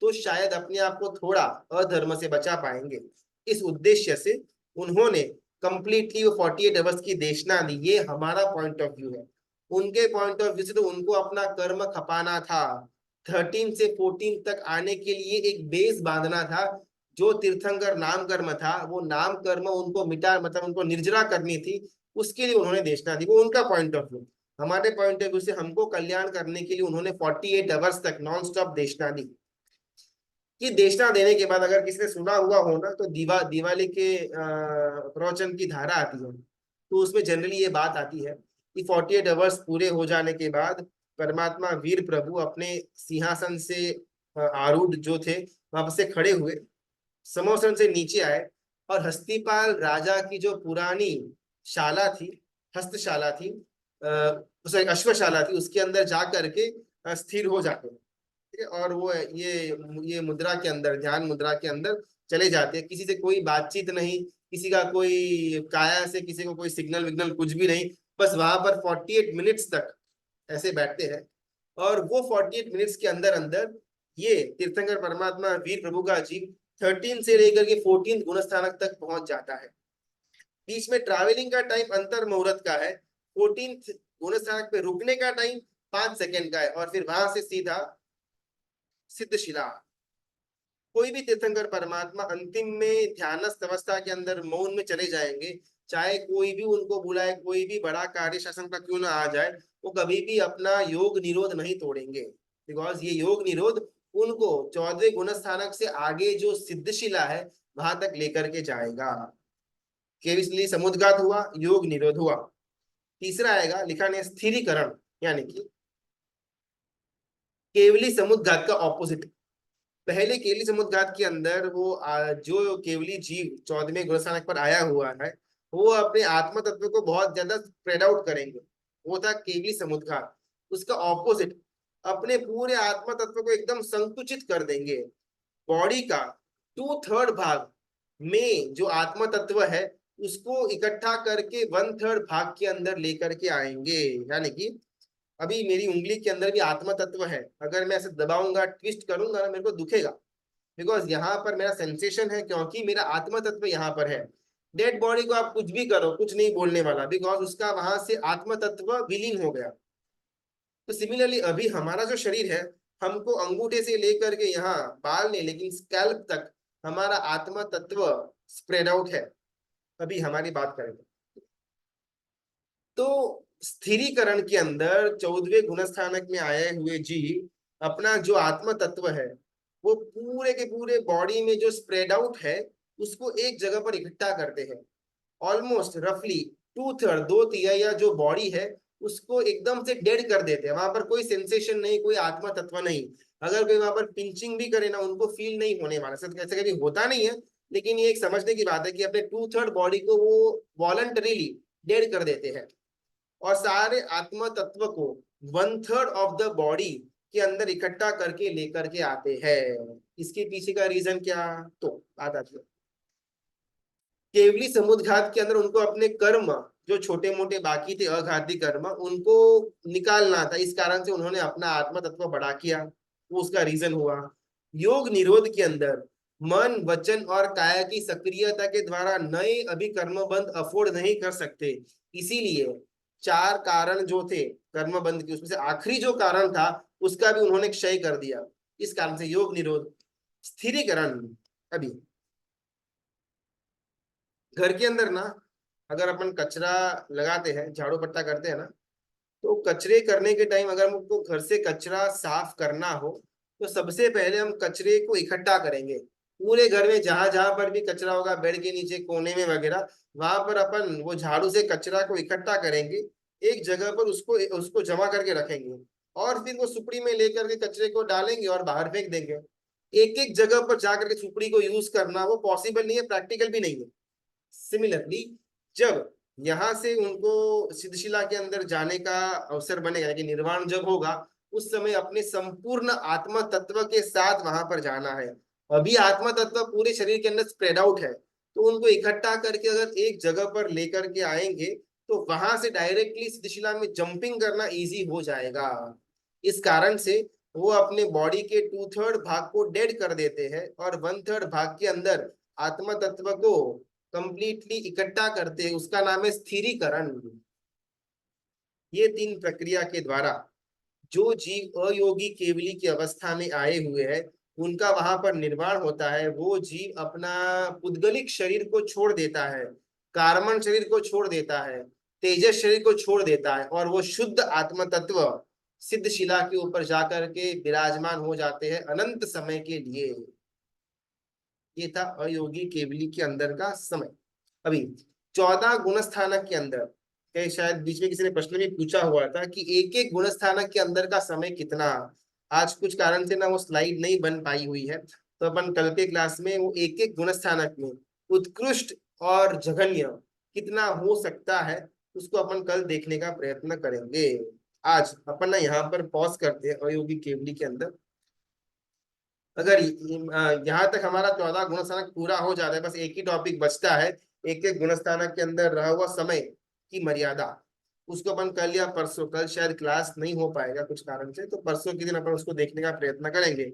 तो शायद अपने आप को थोड़ा अधर्म से बचा पाएंगे। इस उद्देश्य से उन्होंने कंप्लीटली वो 48 आवर्स की देशना दी। ये हमारा पॉइंट ऑफ व्यू है। उनके पॉइंट ऑफ व्यू से तो उनको अपना कर्म खपाना था, 13 से 14 तक आने के लिए एक बेस बांधना था। जो तीर्थंकर नाम कर्म था, वो नाम कर्म उनको मिटा, मतलब उनको निर्जरा करनी थी, उसके लिए उन्होंने देशना दी। वो उनका पॉइंट ऑफ व्यू। हमारे पॉइंट ऑफ व्यू से हमको कल्याण करने के लिए उन्होंने 48 आवर्स तक नॉन स्टॉप देशना दी। कि देशना देने के बाद अगर किसी ने सुना हुआ हो ना, तो दिवाली के प्रवचन की धारा आती है, तो उसमें जनरली ये बात आती है कि 48 आवर्स पूरे हो जाने के बाद परमात्मा वीर प्रभु अपने सिंहासन से आरूढ़ जो थे वहां से खड़े हुए, समोसन से नीचे आए, और हस्तिपाल राजा की जो पुरानी शाला थी, हस्तशाला थी, अश्वशाला थी, उसके अंदर जा करके स्थिर हो जाते हैं। और वो ये मुद्रा के अंदर, ध्यान मुद्रा के अंदर चले जाते हैं। किसी से कोई बातचीत नहीं, किसी का कोई काया से किसी को कोई सिग्नल विग्नल कुछ भी नहीं, बस वहां पर 48 मिनट्स तक ऐसे बैठते हैं। और वो 48 मिनट्स के अंदर अंदर ये तीर्थंकर परमात्मा वीर प्रभु का जीव 13 से लेकर के 14 गुणस्थानक तक पहुंच जाता है। बीच में ट्रैवलिंग का टाइम अंतर मुहूर्त का है, 14 गुणस्थानक पे रुकने का टाइम 5 सेकंड का है, और फिर वहां से सीधा सिद्धशिला। कोई भी तीर्थंकर परमात्मा अंतिम में ध्यानस्थ अवस्था के अंदर मौन में चले जाएंगे, चाहे कोई भी उनको बुलाए, कोई भी बड़ा कार्य शासन का क्यों ना आ जाए, वो कभी भी अपना योग निरोध नहीं तोड़ेंगे। बिकॉज ये योग निरोध उनको 14वें गुणस्थानक से आगे जो सिद्धशिला है वहां तक लेकर के जाएगा। केवली समुद्घात हुआ, योग निरोध हुआ। तीसरा आएगा, लिखा नहीं, स्थिरीकरण, यानी कि केवली समुद्घात का ऑपोजिट। पहले केवली समुद्घात के अंदर वो जो केवली जीव 14वें गुणस्थानक पर आया हुआ है, वो अपने आत्म तत्व को बहुत ज्यादा स्प्रेड आउट करेंगे, वो था केवली समुद्घात। उसका ऑपोजिट, अपने पूरे आत्म तत्व को एकदम संकुचित कर देंगे। बॉडी का 2/3 भाग में जो आत्म तत्व है उसको इकट्ठा करके 1/3 भाग के अंदर लेकर के आएंगे। यानी कि अभी मेरी उंगली के अंदर भी आत्मा तत्व है, अगर मैं ऐसे दबाऊंगा, ट्विस्ट करूंगा ना, मेरे को दुखेगा, बिकॉज यहाँ पर मेरा सेंसेशन है, क्योंकि मेरा आत्मा तत्व यहाँ पर है। डेड बॉडी को आप कुछ भी करो, कुछ नहीं बोलने वाला, बिकॉज उसका वहां से आत्म तत्व विलीन हो गया। तो सिमिलरली अभी हमारा जो शरीर है, हमको अंगूठे से लेकर के यहाँ बाल नहीं, लेकिन स्कैल्प तक हमारा आत्मा तत्व स्प्रेड आउट है। अभी हमारी बात करेंगे तो स्थिरीकरण के अंदर 14वें गुणस्थानक में आए हुए जीव अपना जो आत्म तत्व है वो पूरे के पूरे बॉडी में जो स्प्रेड आउट है उसको एक जगह पर इकट्ठा करते हैं। ऑलमोस्ट रफली 2/3, 2/3 या जो बॉडी है उसको एकदम से डेड कर देते हैं। वहां पर कोई सेंसेशन नहीं, कोई आत्मा तत्व नहीं। अगर कोई वहां पर पिंचिंग भी करे ना, उनको फील नहीं होने वाला। सर ऐसे कभी होता नहीं है, लेकिन ये एक समझने की बात है कि अपने 2/3 बॉडी को वो वॉलंटरीली डेड कर देते हैं और सारे आत्मा तत्व को 1/3 ऑफ द बॉडी के अंदर इकट्ठा करके लेकर के आते हैं। इसके पीछे का रीजन क्या, तो बात आती है केवली समुद्घात के अंदर उनको अपने कर्म जो छोटे मोटे बाकी थे अघाती कर्म उनको निकालना था। इस कारण से उन्होंने अपना आत्मा तत्व बड़ा किया, वो उसका रीजन हुआ। योग निरोध के अंदर मन वचन और काया की सक्रियता के द्वारा नए अभी कर्म बंध अफोर्ड नहीं कर सकते, इसीलिए 4 कारण जो थे कर्म बंध के, उसमें से आखिरी जो कारण था उसका भी उन्होंने क्षय कर दिया। इस कारण से योग निरोध। स्थिरीकरण, अभी घर के अंदर ना अगर अपन कचरा लगाते हैं, झाड़ू पट्टा करते हैं ना, तो कचरे करने के टाइम अगर हमको घर से कचरा साफ करना हो तो सबसे पहले हम कचरे को इकट्ठा करेंगे। पूरे घर में जहां जहां पर भी कचरा होगा, बेड के नीचे कोने में वगैरह, वहां पर अपन वो झाड़ू से कचरा को इकट्ठा करेंगे, एक जगह पर उसको उसको जमा करके रखेंगे और फिर वो सुपड़ी में लेकर के कचरे को डालेंगे और बाहर फेंक देंगे। एक एक जगह पर जाकर के सुपड़ी को यूज करना वो पॉसिबल नहीं है, प्रैक्टिकल भी नहीं है। सिमिलरली जब यहाँ से उनको सिद्धशिला के अंदर जाने का अवसर बनेगा कि निर्वाण जब होगा, उस समय अपने संपूर्ण आत्मा तत्व के साथ वहां पर जाना है। अभी आत्मा तत्व पूरे शरीर के अंदर स्प्रेड आउट है, तो उनको इकट्ठा करके अगर एक जगह पर लेकर के आएंगे तो वहां से डायरेक्टली सिद्धशिला में जंपिंग करना इजी हो जाएगा। इस कारण से वो अपने बॉडी के 2/3 भाग को डेड कर देते हैं और 1/3 भाग के अंदर आत्मा तत्व को कंप्लीटली इकट्ठा करते हैं, उसका नाम है स्थिरीकरण। ये 3 प्रक्रिया के द्वारा जो जीव अयोगी केवली की अवस्था में आए हुए हैं उनका वहां पर निर्माण होता है। वो जीव अपना पुद्गलिक शरीर को छोड़ देता है, कार्बन शरीर को छोड़ देता है, तेजस शरीर को छोड़ देता है और वो शुद्ध आत्म तत्व सिद्धशिला के ऊपर जाकर के विराजमान हो जाते हैं अनंत समय के लिए। ये था अयोगी केवली के अंदर का समय। अभी 14 गुण स्थानक के अंदर, कहीं शायद बीच में किसी ने प्रश्न भी पूछा हुआ था कि एक एक गुण स्थानक के अंदर का समय कितना। आज कुछ कारण से ना वो स्लाइड नहीं बन पाई हुई है, तो अपन कल के क्लास में वो एक एक गुण स्थानक में उत्कृष्ट और जघन्य कितना हो सकता है उसको अपन कल देखने का प्रयत्न करेंगे। आज अपन ना यहाँ पर पॉज करते हैं अयोगी केवली के अंदर। अगर यहाँ तक हमारा 14 गुणस्थानक पूरा हो जाता है, बस एक ही टॉपिक बचता है, एक एक गुणस्थानक के अंदर रहा हुआ समय की मर्यादा। उसको अपन कल या परसों, कल शायद क्लास नहीं हो पाएगा कुछ कारण से, तो परसों के दिन अपन उसको देखने का प्रयत्न करेंगे।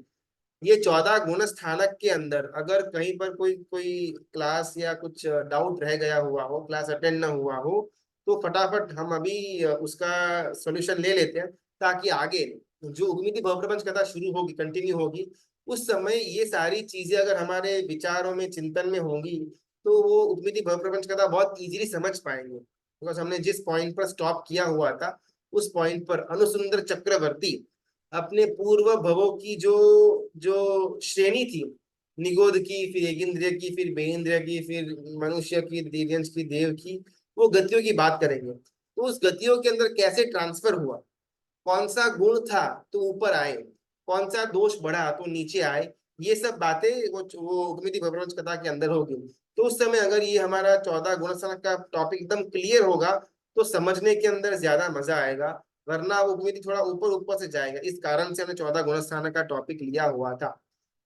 ये 14 गुण स्थानक के अंदर अगर कहीं पर कोई कोई क्लास या कुछ डाउट रह गया हुआ हो, क्लास अटेंड ना हुआ हो, तो फटाफट हम अभी उसका सोल्यूशन ले लेते हैं, ताकि आगे जो उम्मीदी बहुप्रपंच कथा शुरू होगी, कंटिन्यू होगी, उस समय ये सारी चीजें अगर हमारे विचारों में चिंतन में होंगी तो वो उम्मीदी बहुप्रपंच कथा बहुत इजीली समझ पाएंगे। बिकॉज हमने जिस पॉइंट पर स्टॉप किया हुआ था उस पॉइंट पर अनुसुंदर चक्रवर्ती अपने पूर्व भवों की जो जो श्रेणी थी, निगोद की, फिर एगिंद्रिय की, फिर बेन्द्रिय की, फिर मनुष्य की, दिव्यंश की, देव की, वो गतियों की बात करेंगे। तो उस गतियों के अंदर कैसे ट्रांसफर हुआ, कौन सा गुण था तो ऊपर आए, कौन सा दोष बढ़ा तो नीचे आए, ये सब बातें वो उम्मीदी बहुप्रपंच कथा के अंदर होगी। तो उस समय अगर ये हमारा 14 गुण का टॉपिक एकदम क्लियर होगा तो समझने के अंदर ज्यादा मजा आएगा, वरना वो उम्मीदी थोड़ा ऊपर ऊपर से जाएगा। इस कारण से हमने 14 गुण का टॉपिक लिया हुआ था।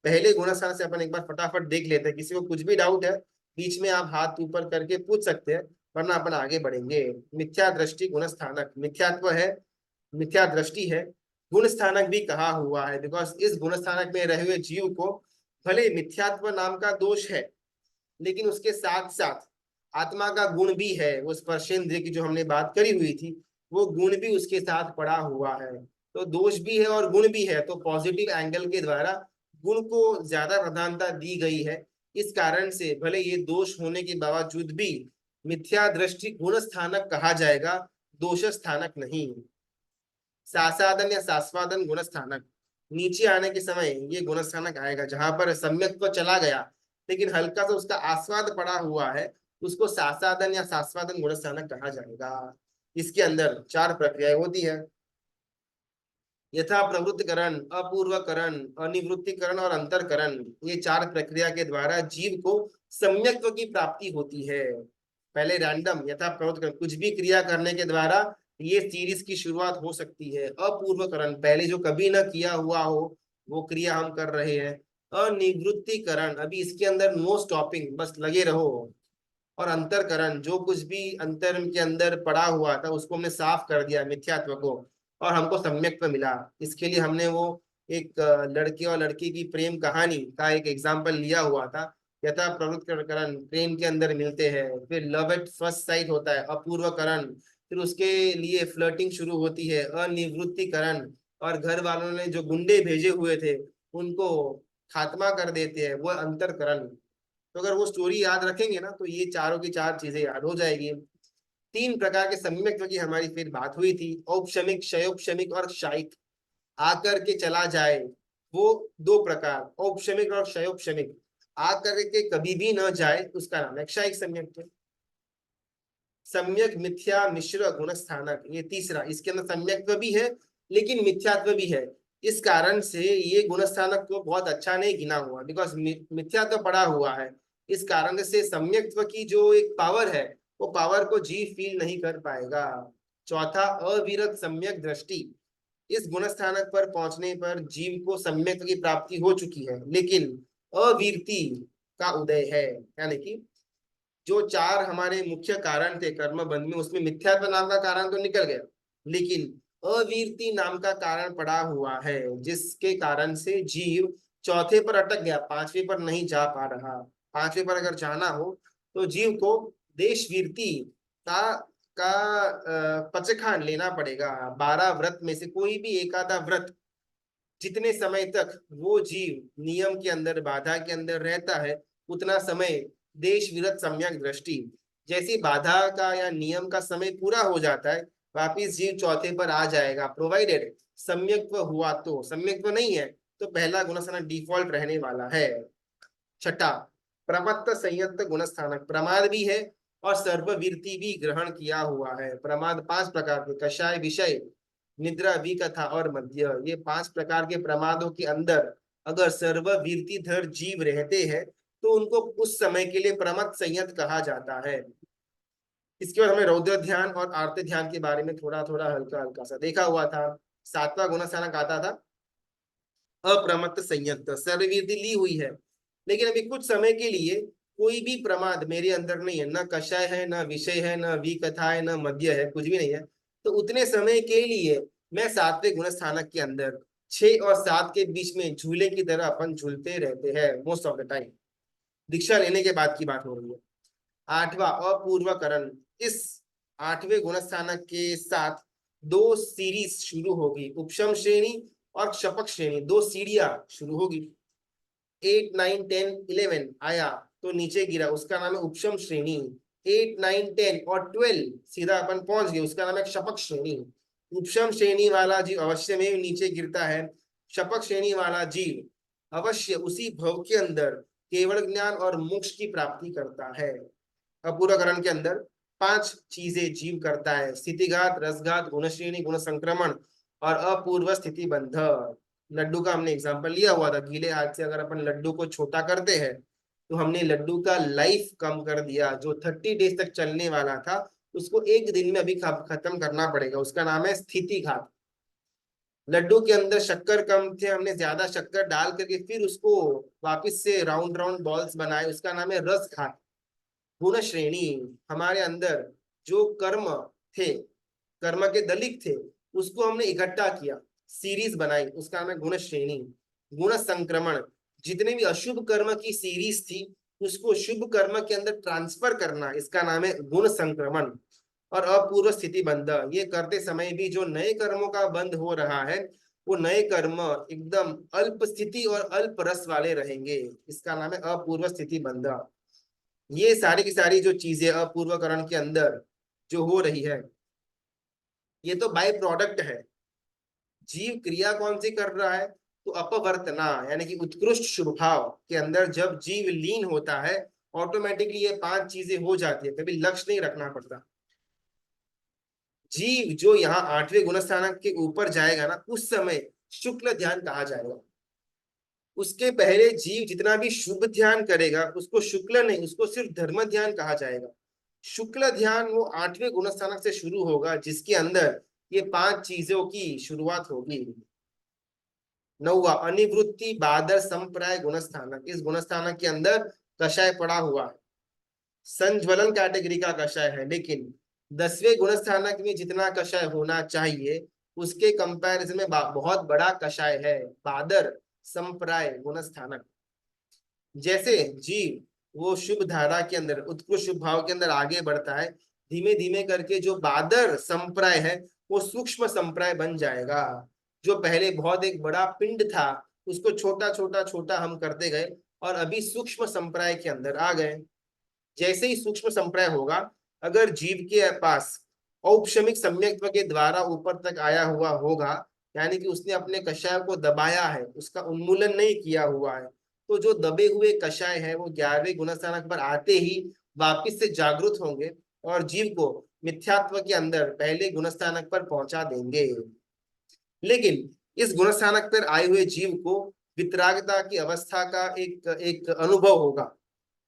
पहले गुण से अपन एक बार फटाफट देख लेते हैं। किसी को कुछ भी डाउट है बीच में आप हाथ ऊपर करके पूछ सकते हैं, वरना अपन आगे बढ़ेंगे। मिथ्या दृष्टि गुण स्थानक, मिथ्यात्व है, मिथ्या दृष्टि है, गुण स्थानक भी कहा हुआ है, बिकॉज इस गुण स्थानक में रहे हुए जीव को भले मिथ्यात्व नाम का दोष है, लेकिन उसके साथ साथ आत्मा का गुण भी है, वो स्पर्शेंद्रिय की जो हमने बात करी हुई थी, वो गुण भी उसके साथ पड़ा हुआ है। तो दोष भी है और गुण भी है, तो पॉजिटिव एंगल के द्वारा गुण को ज्यादा प्रधानता दी गई है। इस कारण से भले ये दोष होने के बावजूद भी मिथ्या दृष्टि गुण स्थानक कहा जाएगा, दोष स्थानक नहीं। सासादन या सास्वादन गुण स्थानक, नीचे आने के समय ये गुण स्थानक आएगा। जहां पर सम्यक तो चला गया लेकिन हल्का सा उसका आस्वाद पड़ा हुआ है, उसको सासादन या सास्वादन गुण स्थानक कहा जाएगा। इसके अंदर 4 प्रक्रियाएं होती है, यथा प्रवृत्तिकरण, अपूर्वकरण, अनिवृत्तिकरण और अंतरकरण। ये 4 प्रक्रिया के द्वारा जीव को सम्यक्त्व की प्राप्ति होती है। पहले रैंडम यथा प्रवृत्तिकरण, कुछ भी क्रिया करने के द्वारा ये सीरीज की शुरुआत हो सकती है। अपूर्वकरण, पहले जो कभी न किया हुआ हो वो क्रिया हम कर रहे हैं। अनिवृत्तिकरण, अभी इसके अंदर नो स्टॉपिंग, बस लगे रहो। और अंतरकरण, जो कुछ भी अंतर के अंदर पड़ा हुआ था उसको हमने साफ कर दिया, मिथ्यात्व को, और हमको सम्यक्त्व मिला। इसके लिए हमने वो एक लड़के और लड़की की प्रेम कहानी का एक एग्जाम्पल लिया हुआ था। यथा प्रवृत्तिकरण, ट्रेन के अंदर मिलते हैं, फिर लव एट फर्स्ट साइट होता है अपूर्वकरण, फिर उसके लिए फ्लर्टिंग शुरू होती है अनिवृत्तिकरण, और घर वालों ने जो गुंडे भेजे हुए थे उनको खात्मा कर देते हैं, वो अंतरकरण। तो अगर वो स्टोरी याद रखेंगे ना तो ये चारों की 4 चीजें याद हो जाएगी। 3 प्रकार के सम्यक्त्व की हमारी फिर बात हुई थी, औपशमिक, क्षयोपशमिक और क्षायिक। आकर के चला जाए वो 2 प्रकार, औपशमिक और क्षयोपशमिक। आकर के कभी भी न जाए उसका नाम है क्षायिक सम्यक्त्व। सम्यक मिथ्या मिश्र गुण स्थानक, ये तीसरा, इसके अंदर सम्यक्त्व भी है लेकिन मिथ्यात्व भी है। इस कारण से ये गुण स्थानक को बहुत अच्छा नहीं गिना हुआ, बिकॉज मिथ्यात्व पड़ा हुआ है। इस कारण से सम्यक्त्व की जो एक पावर है वो पावर को जीव फील नहीं कर पाएगा। चौथा, अविरत सम्यक दृष्टि। इस गुण स्थानक पर पहुंचने पर जीव को सम्यक्त्व की प्राप्ति हो चुकी है लेकिन अवीरति का उदय है, यानी कि जो 4 हमारे मुख्य कारण थे कर्म बंध में, उसमें मिथ्यात्व नाम का कारण तो निकल गया लेकिन अवीरति नाम का कारण पड़ा हुआ है, जिसके कारण से जीव चौथे पर अटक गया, 5वें पर नहीं जा पा रहा। 5वें पर अगर जाना हो तो जीव को देशवीरति का पचखान लेना पड़ेगा। 12 व्रत में से कोई भी एक आधा व्रत, जितने समय तक वो जीव नियम के अंदर, बाधा के अंदर रहता है, उतना समय देश विरत सम्यक दृष्टि। जैसी बाधा का या नियम का समय पूरा हो जाता है, वापिस जीव चौथे पर आ जाएगा, प्रोवाइडेड सम्यक्त्व हुआ। तो सम्यक्त्व नहीं है तो पहला गुणस्थानक डिफॉल्ट रहने वाला है। छठा, प्रमत्त संयत गुणस्थानक, प्रमाद भी है और सर्ववीरति भी ग्रहण किया हुआ है। प्रमाद 5 प्रकार के, कषाय, विषय, निद्रा, विकथा और मध्य। ये 5 प्रकार के प्रमादों के अंदर अगर सर्ववीरतिधर जीव रहते हैं तो उनको उस समय के लिए प्रमत्त संयत कहा जाता है। इसके बाद हमने रौद्र ध्यान और आर्त ध्यान के बारे में थोड़ा थोड़ा हल्का हल्का सा देखा हुआ था। 7वां गुणस्थानक आता था अप्रमत्त संयत, सर्ववीरति ली हुई है लेकिन अभी कुछ समय के लिए कोई भी प्रमाद मेरे अंदर नहीं है, न कषाय है, न विषय है, न विकथा है, न मध्य है, कुछ भी नहीं है। तो उतने समय के लिए मैं 7वें गुण स्थानक के अंदर 6 और 7 के बीच में झूले की तरह अपन झूलते रहते हैं मोस्ट ऑफ द टाइम। दीक्षा लेने के बाद की बात हो रही है। 8वां अपूर्वकरण, इस 8वें गुण स्थानक के साथ 2 सीरीज शुरू होगी, उपशम श्रेणी और क्षपक श्रेणी, 2 सीढ़ियां शुरू होगी। 8, 9, 10, 11 आया तो नीचे गिरा, उसका नाम है उपशम श्रेणी। 8, 9, 10 और 12 सीधा अपन पहुंच गए, उसका नाम है क्षपक श्रेणी। उपशम श्रेणी वाला जीव अवश्य में नीचे गिरता है, क्षपक श्रेणी वाला जीव अवश्य उसी भव के अंदर केवल ज्ञान और मोक्ष की प्राप्ति करता है। अपूर्वकरण के अंदर 5 चीजें जीव करता है, स्थितिघात, रसघात, गुण श्रेणी, गुण संक्रमण और अपूर्व स्थिति बंध। लड्डू का हमने एग्जांपल लिया हुआ था, गीले हाथ से अगर अपन लड्डू को छोटा करते हैं तो हमने लड्डू का लाइफ कम कर दिया। जो 30 डेज तक चलने वाला था उसको 1 दिन में अभी खत्म करना पड़ेगा, उसका नाम है स्थिति घात। लड्डू के अंदर शक्कर कम थे, हमने ज्यादा शक्कर डाल करके फिर उसको वापस से राउंड राउंड बॉल्स बनाए, उसका नाम है रस घात। गुण श्रेणी, हमारे अंदर जो कर्म थे, कर्म के दलित थे, उसको हमने इकट्ठा किया, सीरीज बनाई, उसका नाम है गुण श्रेणी। गुण संक्रमण, जितने भी अशुभ कर्म की सीरीज थी उसको शुभ कर्म के अंदर ट्रांसफर करना, इसका नाम है गुण संक्रमण। और अपूर्व स्थिति बंध, ये करते समय भी जो नए कर्मों का बंध हो रहा है वो नए कर्म एकदम अल्प स्थिति और अल्प रस वाले रहेंगे, इसका नाम है अपूर्व स्थिति बंध। ये सारी की सारी जो चीजें अपूर्वकरण के अंदर जो हो रही है, ये तो बाय प्रोडक्ट है। जीव क्रिया कौन सी कर रहा है, तो अपवर्तना यानी कि उत्कृष्ट शुभ भाव के अंदर जब जीव लीन होता है, ऑटोमेटिकली ये 5 चीजें हो जाती है, कभी लक्ष्य नहीं रखना पड़ता। जीव जो यहाँ 8वें गुणस्थानक के ऊपर जाएगा ना, उस समय शुक्ल ध्यान कहा जाएगा। उसके पहले जीव जितना भी शुभ ध्यान करेगा उसको शुक्ल नहीं, उसको सिर्फ धर्म ध्यान कहा जाएगा। शुक्ल ध्यान वो 8वें गुणस्थानक से शुरू होगा, जिसके अंदर ये 5 चीजों की शुरुआत होगी। 9वां अनिवृत्ति बादर संप्राय गुणस्थानक, इस गुणस्थानक के अंदर कषाय पड़ा हुआ है, संज्वलन कैटेगरी का कषाय है, लेकिन 10वें गुणस्थानक में जितना कषाय होना चाहिए उसके कंपैरिजन में बहुत बड़ा कषाय है, बादर संप्राय गुणस्थानक। जैसे जीव वो शुभ धारा के अंदर, उत्कृष्ट शुभ भाव के अंदर आगे बढ़ता है, धीमे धीमे करके जो बादर संप्राय है वो सूक्ष्म संप्राय बन जाएगा। जो पहले बहुत एक बड़ा पिंड था उसको छोटा छोटा छोटा हम करते गए और अभी सूक्ष्म संप्राय के अंदर आ गए। जैसे ही सूक्ष्म संप्राय होगा, अगर जीव के पास औपशमिक सम्यक्त्व के द्वारा ऊपर तक आया हुआ होगा, यानी कि उसने अपने कषाय को दबाया है, उसका उन्मूलन नहीं किया हुआ है, तो जो दबे हुए कषाय है वो 11वें गुणस्थानक पर आते ही वापिस से जागृत होंगे और जीव को मिथ्यात्व के अंदर पहले गुणस्थानक पर पहुंचा देंगे। लेकिन इस गुणस्थानक पर आए हुए जीव को वितरागता की अवस्था का एक अनुभव होगा,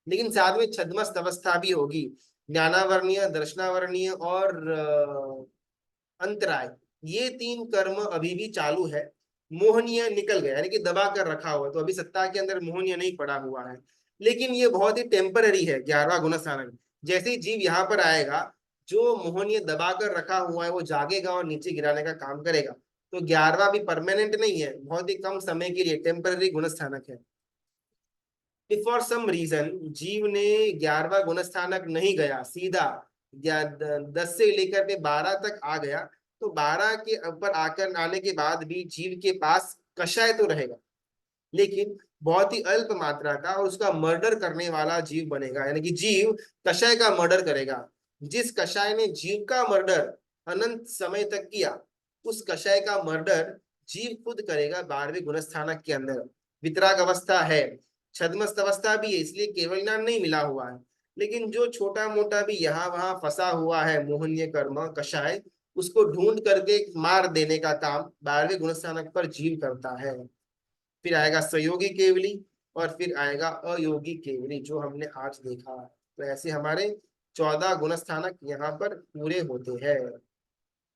लेकिन साथ में छद्मस्त अवस्था भी होगी। ज्ञानावरणीय, दर्शनावरणीय और अंतराय, ये 3 कर्म अभी भी चालू है। मोहनीय निकल गया यानी कि दबा कर रखा हुआ है, तो अभी सत्ता के अंदर मोहनीय नहीं पड़ा हुआ है, लेकिन ये बहुत ही टेम्पररी है 11वां गुणस्थानक। जैसे ही जीव यहाँ पर आएगा, जो मोहनीय दबा कर रखा हुआ है वो जागेगा और नीचे गिराने का काम करेगा। तो 11वां भी परमानेंट नहीं है, बहुत ही कम समय के लिए टेम्पररी गुणस्थानक है। फॉर सम रीजन जीव ने 11वां गुणस्थानक नहीं गया, सीधा 10 से लेकर के 12 तक आ गया, तो 12 के ऊपर आकर आने के बाद भी जीव के पास कषाय तो रहेगा, लेकिन बहुत ही अल्प मात्रा का, और उसका मर्डर करने वाला जीव बनेगा, यानी कि जीव कषाय का मर्डर करेगा। जिस कषाय ने जीव का मर्डर अनंत समय तक किया, उस कषाय का मर्डर जीव खुद करेगा 12वें गुणस्थानक के अंदर। वितराग अवस्था है, छद्मस्त अवस्था भी है, इसलिए केवल ज्ञान नहीं मिला हुआ है, लेकिन जो छोटा मोटा भी यहाँ वहां फंसा हुआ है मोहनीय कर्म कषाय, उसको ढूंढ करके मार देने का काम 12वें गुणस्थानक पर जीव करता है। फिर आएगा स्वयोगी केवली और फिर आएगा अयोगी केवली, जो हमने आज देखा। तो ऐसे हमारे 14 गुणस्थानक यहाँ पर पूरे होते हैं।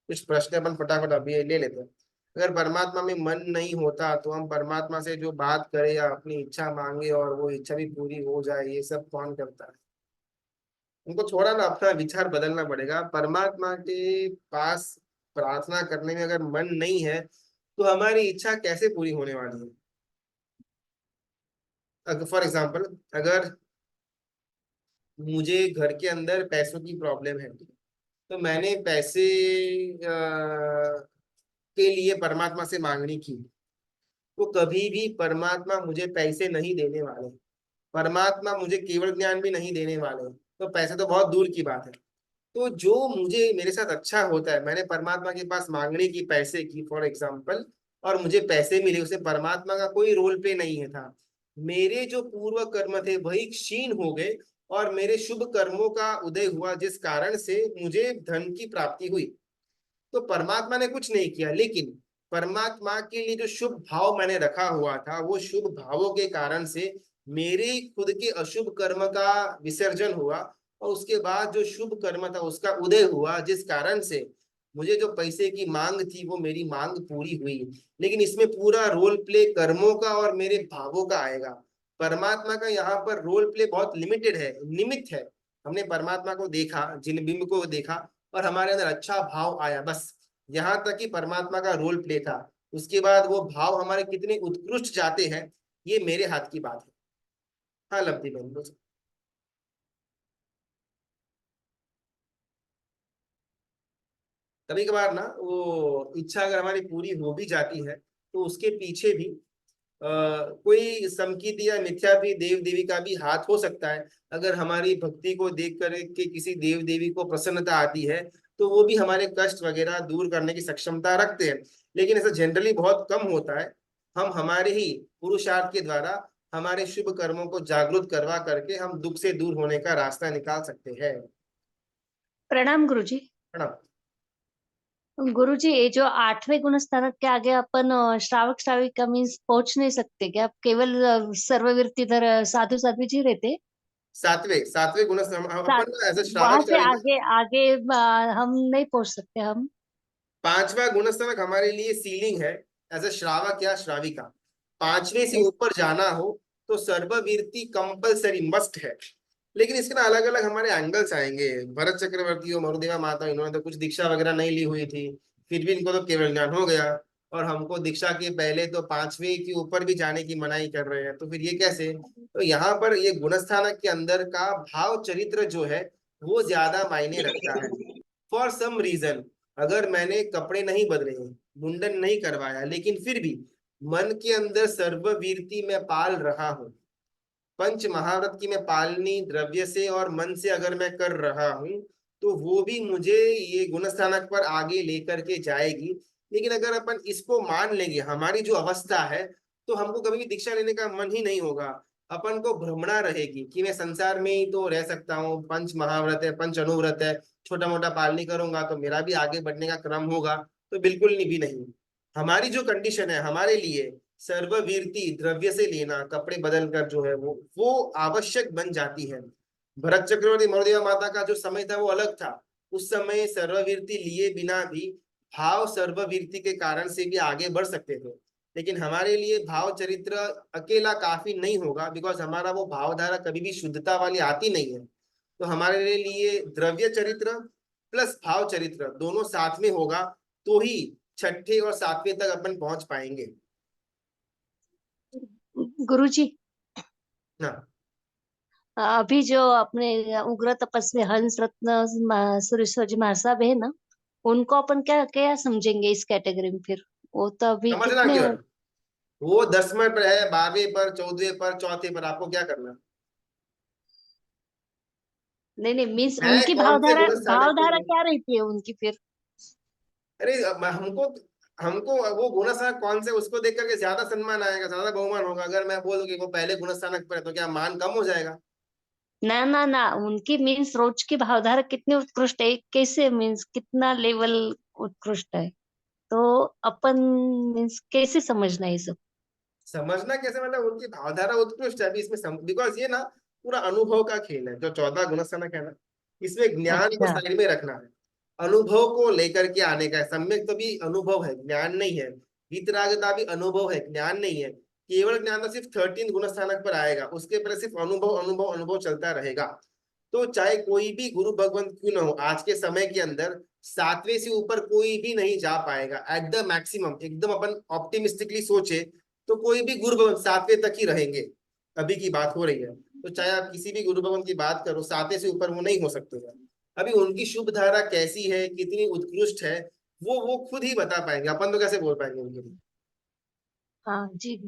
कुछ प्रश्न अपन फटाफट अभी ले लेते हैं। अगर परमात्मा में मन नहीं होता तो हम परमात्मा से जो बात करें या अपनी इच्छा मांगे और वो इच्छा भी पूरी हो जाए, ये सब कौन करता है? उनको थोड़ा ना अपना विचार बदलना पड़ेगा। परमात्मा के पास प्रार्थना करने में अगर मन नहीं है तो हमारी इच्छा कैसे पूरी होने वाली है? फॉर एग्जाम्पल, अगर मुझे घर के अंदर पैसों की प्रॉब्लम है, तो मैंने पैसे के लिए परमात्मा से मांगनी की, तो कभी भी परमात्मा मुझे पैसे नहीं देने वाले, परमात्मा मुझे केवल ज्ञान भी नहीं देने वाले, तो पैसे तो बहुत दूर की बात है। तो जो मुझे मेरे साथ अच्छा होता है, मैंने परमात्मा के पास मांगने की पैसे की फॉर एग्जाम्पल, और मुझे पैसे मिले, उसे परमात्मा का कोई रोल प्ले नहीं है था। मेरे जो पूर्व कर्म थे वही क्षीण हो गए और मेरे शुभ कर्मों का उदय हुआ, जिस कारण से मुझे धन की प्राप्ति हुई। तो परमात्मा ने कुछ नहीं किया, लेकिन परमात्मा के लिए जो शुभ भाव मैंने रखा हुआ था, वो शुभ भावों के कारण से मेरे खुद के अशुभ कर्म का विसर्जन हुआ और उसके बाद जो शुभ कर्म था उसका उदय हुआ, जिस कारण से मुझे जो पैसे की मांग थी वो मेरी मांग पूरी हुई। लेकिन इसमें पूरा रोल प्ले कर्मों का और मेरे भावों का आएगा। परमात्मा का यहाँ पर रोल प्ले बहुत लिमिटेड है, निमित्त है। हमने परमात्मा को देखा, जिन बिंब को देखा और हमारे अंदर अच्छा भाव आया, बस यहाँ तक ही परमात्मा का रोल प्ले था। उसके बाद वो भाव हमारे कितने उत्कृष्ट जाते हैं, ये मेरे हाथ की बात है। हाँ लब्धि बहन बोल सकते। कभी कभार ना वो इच्छा अगर हमारी पूरी हो भी जाती है तो उसके पीछे भी कोई संकीत या मिथ्या भी देव देवी का भी हाथ हो सकता है। अगर हमारी भक्ति को देख कर के किसी देव देवी को प्रसन्नता आती है तो वो भी हमारे कष्ट वगैरह दूर करने की सक्षमता रखते हैं, लेकिन ऐसा जनरली बहुत कम होता है। हम हमारे ही पुरुषार्थ के द्वारा हमारे शुभ कर्मों को जागृत करवा करके हम दुख से दूर होने का रास्ता निकाल सकते हैं। प्रणाम गुरुजी। प्रणाम। गुरुजी, ये जो 8वें गुण स्थानक के आगे अपन श्रावक श्राविका मीन्स पहुंच नहीं सकते क्या? केवल सर्ववीरतीधर साधु साध्वी जी रहते? सातवें सातवें गुण हम सात, अपन एज ए वहां श्रावक से श्राविका आगे आगे हम नहीं पहुंच सकते हम? पांचवा गुणस्तवक हमारे लिए सीलिंग है एज ए श्रावक या श्राविका। पांचवे से ऊपर जाना हो तो सर्ववीरती कंपलसरी मस्ट है, लेकिन इसके ना अलग अलग हमारे एंगल्स आएंगे। भरत चक्रवर्ती और मरुदेवा माता, इन्होंने तो कुछ दीक्षा वगैरह नहीं ली हुई थी, फिर भी इनको तो केवल ज्ञान हो गया, और हमको दीक्षा के पहले तो पांचवे के ऊपर भी जाने की मनाही कर रहे हैं, तो फिर ये कैसे? तो यहाँ पर ये गुणस्थानक के अंदर का भाव चरित्र जो है वो ज्यादा मायने रखता है। फॉर सम रीजन अगर मैंने कपड़े नहीं बदले हैं, मुंडन नहीं करवाया, लेकिन फिर भी मन के अंदर सर्ववीरती में पाल रहा हूं, पंच महाव्रत की मैं पालनी द्रव्य से और मन से अगर मैं कर रहा हूं तो वो भी मुझे ये गुणस्थानक पर आगे लेकर के जाएगी। लेकिन अगर अपन इसको मान लेंगे हमारी जो अवस्था है तो हमको कभी भी दीक्षा लेने का मन ही नहीं होगा। अपन को भ्रमणा रहेगी कि मैं संसार में ही तो रह सकता हूँ, पंच महाव्रत है, पंच अनुव्रत है, छोटा मोटा पालनी करूंगा तो मेरा भी आगे बढ़ने का क्रम होगा। तो बिल्कुल भी नहीं। हमारी जो कंडीशन है हमारे लिए सर्ववीरती द्रव्य से लेना, कपड़े बदल कर जो है वो आवश्यक बन जाती है। भरत चक्रवर्ती मरुदेवा माता का जो समय था वो अलग था, उस समय सर्ववीरती लिए बिना भी भाव सर्ववीरती के कारण से भी आगे बढ़ सकते थे। लेकिन हमारे लिए भाव चरित्र अकेला काफी नहीं होगा, बिकॉज हमारा वो भावधारा कभी भी शुद्धता वाली आती नहीं है। तो हमारे लिए द्रव्य चरित्र प्लस भाव चरित्र दोनों साथ में होगा तो ही छठे और सातवें तक अपन पहुंच पाएंगे। गुरुजी, हाँ अभी जो अपने उग्र तपस्वी हंस रत्न सुरेश्वर जी महाराज साहब है ना, उनको अपन क्या क्या समझेंगे इस कैटेगरी में? फिर वो तो अभी समझना कितने क्यों है? वो 10वें पर है, 12वें पर, 14वें पर, चौथे पर, आपको क्या करना? नहीं नहीं मीन्स है उनकी कौन से भावधारा गुण स्थानक पे भावधारा है? क्या रहती है उनकी फिर? अरे हमको हमको वो गुण स्थानक कौन से उसको देख करके ज्यादा सम्मान आएगा, ज्यादा बहुमान होगा। अगर मैं बोलूं कि वो पहले गुण स्थानक पर है तो क्या मान कम हो जाएगा? ना ना ना, उनकी मीन्स रोज की भावधारा कितनी उत्कृष्ट है, कैसे मीन्स कितना लेवल उत्कृष्ट है, तो अपन मीन्स कैसे समझना है ये सब? समझना कैसे मतलब उनकी भावधारा उत्कृष्ट है अभी इसमें, बिकॉज ये ना पूरा अनुभव का खेल है। जो 14 गुण स्थानक है ना, इसमें ज्ञान को अच्छा। साइड में रखना है, अनुभव को लेकर के आने का है। सम्यक तो भी अनुभव है, ज्ञान नहीं है। वितरागता भी अनुभव है, ज्ञान नहीं है। केवल ज्ञान तो सिर्फ 13 गुण स्थानक पर आएगा, उसके पहले सिर्फ अनुभव अनुभव अनुभव चलता रहेगा। तो चाहे कोई भी गुरु भगवंत क्यों ना हो, आज के समय के अंदर सातवें से ऊपर कोई भी नहीं जा पाएगा एट द मैक्सिमम। एकदम अपन ऑप्टिमिस्टिकली सोचे तो कोई भी गुरु भगवंत सातवें तक ही रहेंगे, अभी की बात हो रही है। तो चाहे आप किसी भी गुरु भगवंत की बात करो, सातवें से ऊपर वो नहीं हो सकते हैं। अभी उनकी शुभ धारा कैसी है, कितनी उत्कृष्ट है, वो खुद ही बता पाएंगे, अपन तो कैसे बोल पाएंगे उनके लिए। हाँ जी।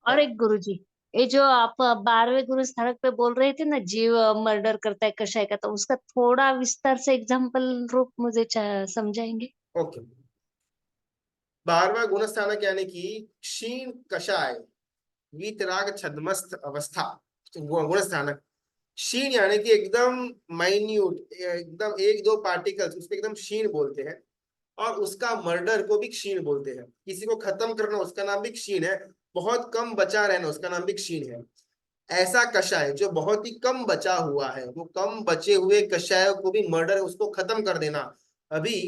और एक गुरुजी, ये जो आप 12वें गुरु स्थानक पे बोल रहे थे ना, जीव मर्डर करता है कषाय का, तो उसका थोड़ा विस्तार से एग्जाम्पल रूप मुझे समझाएंगे? ओके। 12वां गुण स्थानक यानी कि क्षीण कषाय वीतराग छद्मस्थ अवस्था गुण स्थानक। क्षीण यानी कि एकदम माइन्यूट, एकदम एक दो पार्टिकल्स, उसको एकदम क्षीण बोलते हैं। और उसका मर्डर को भी क्षीण बोलते हैं। किसी को खत्म करना उसका नाम भी क्षीण है, बहुत कम बचा रहना उसका नाम भी क्षीण है। ऐसा कषाय जो बहुत ही कम बचा हुआ है, वो कम बचे हुए कषाय को भी मर्डर, उसको खत्म कर देना। अभी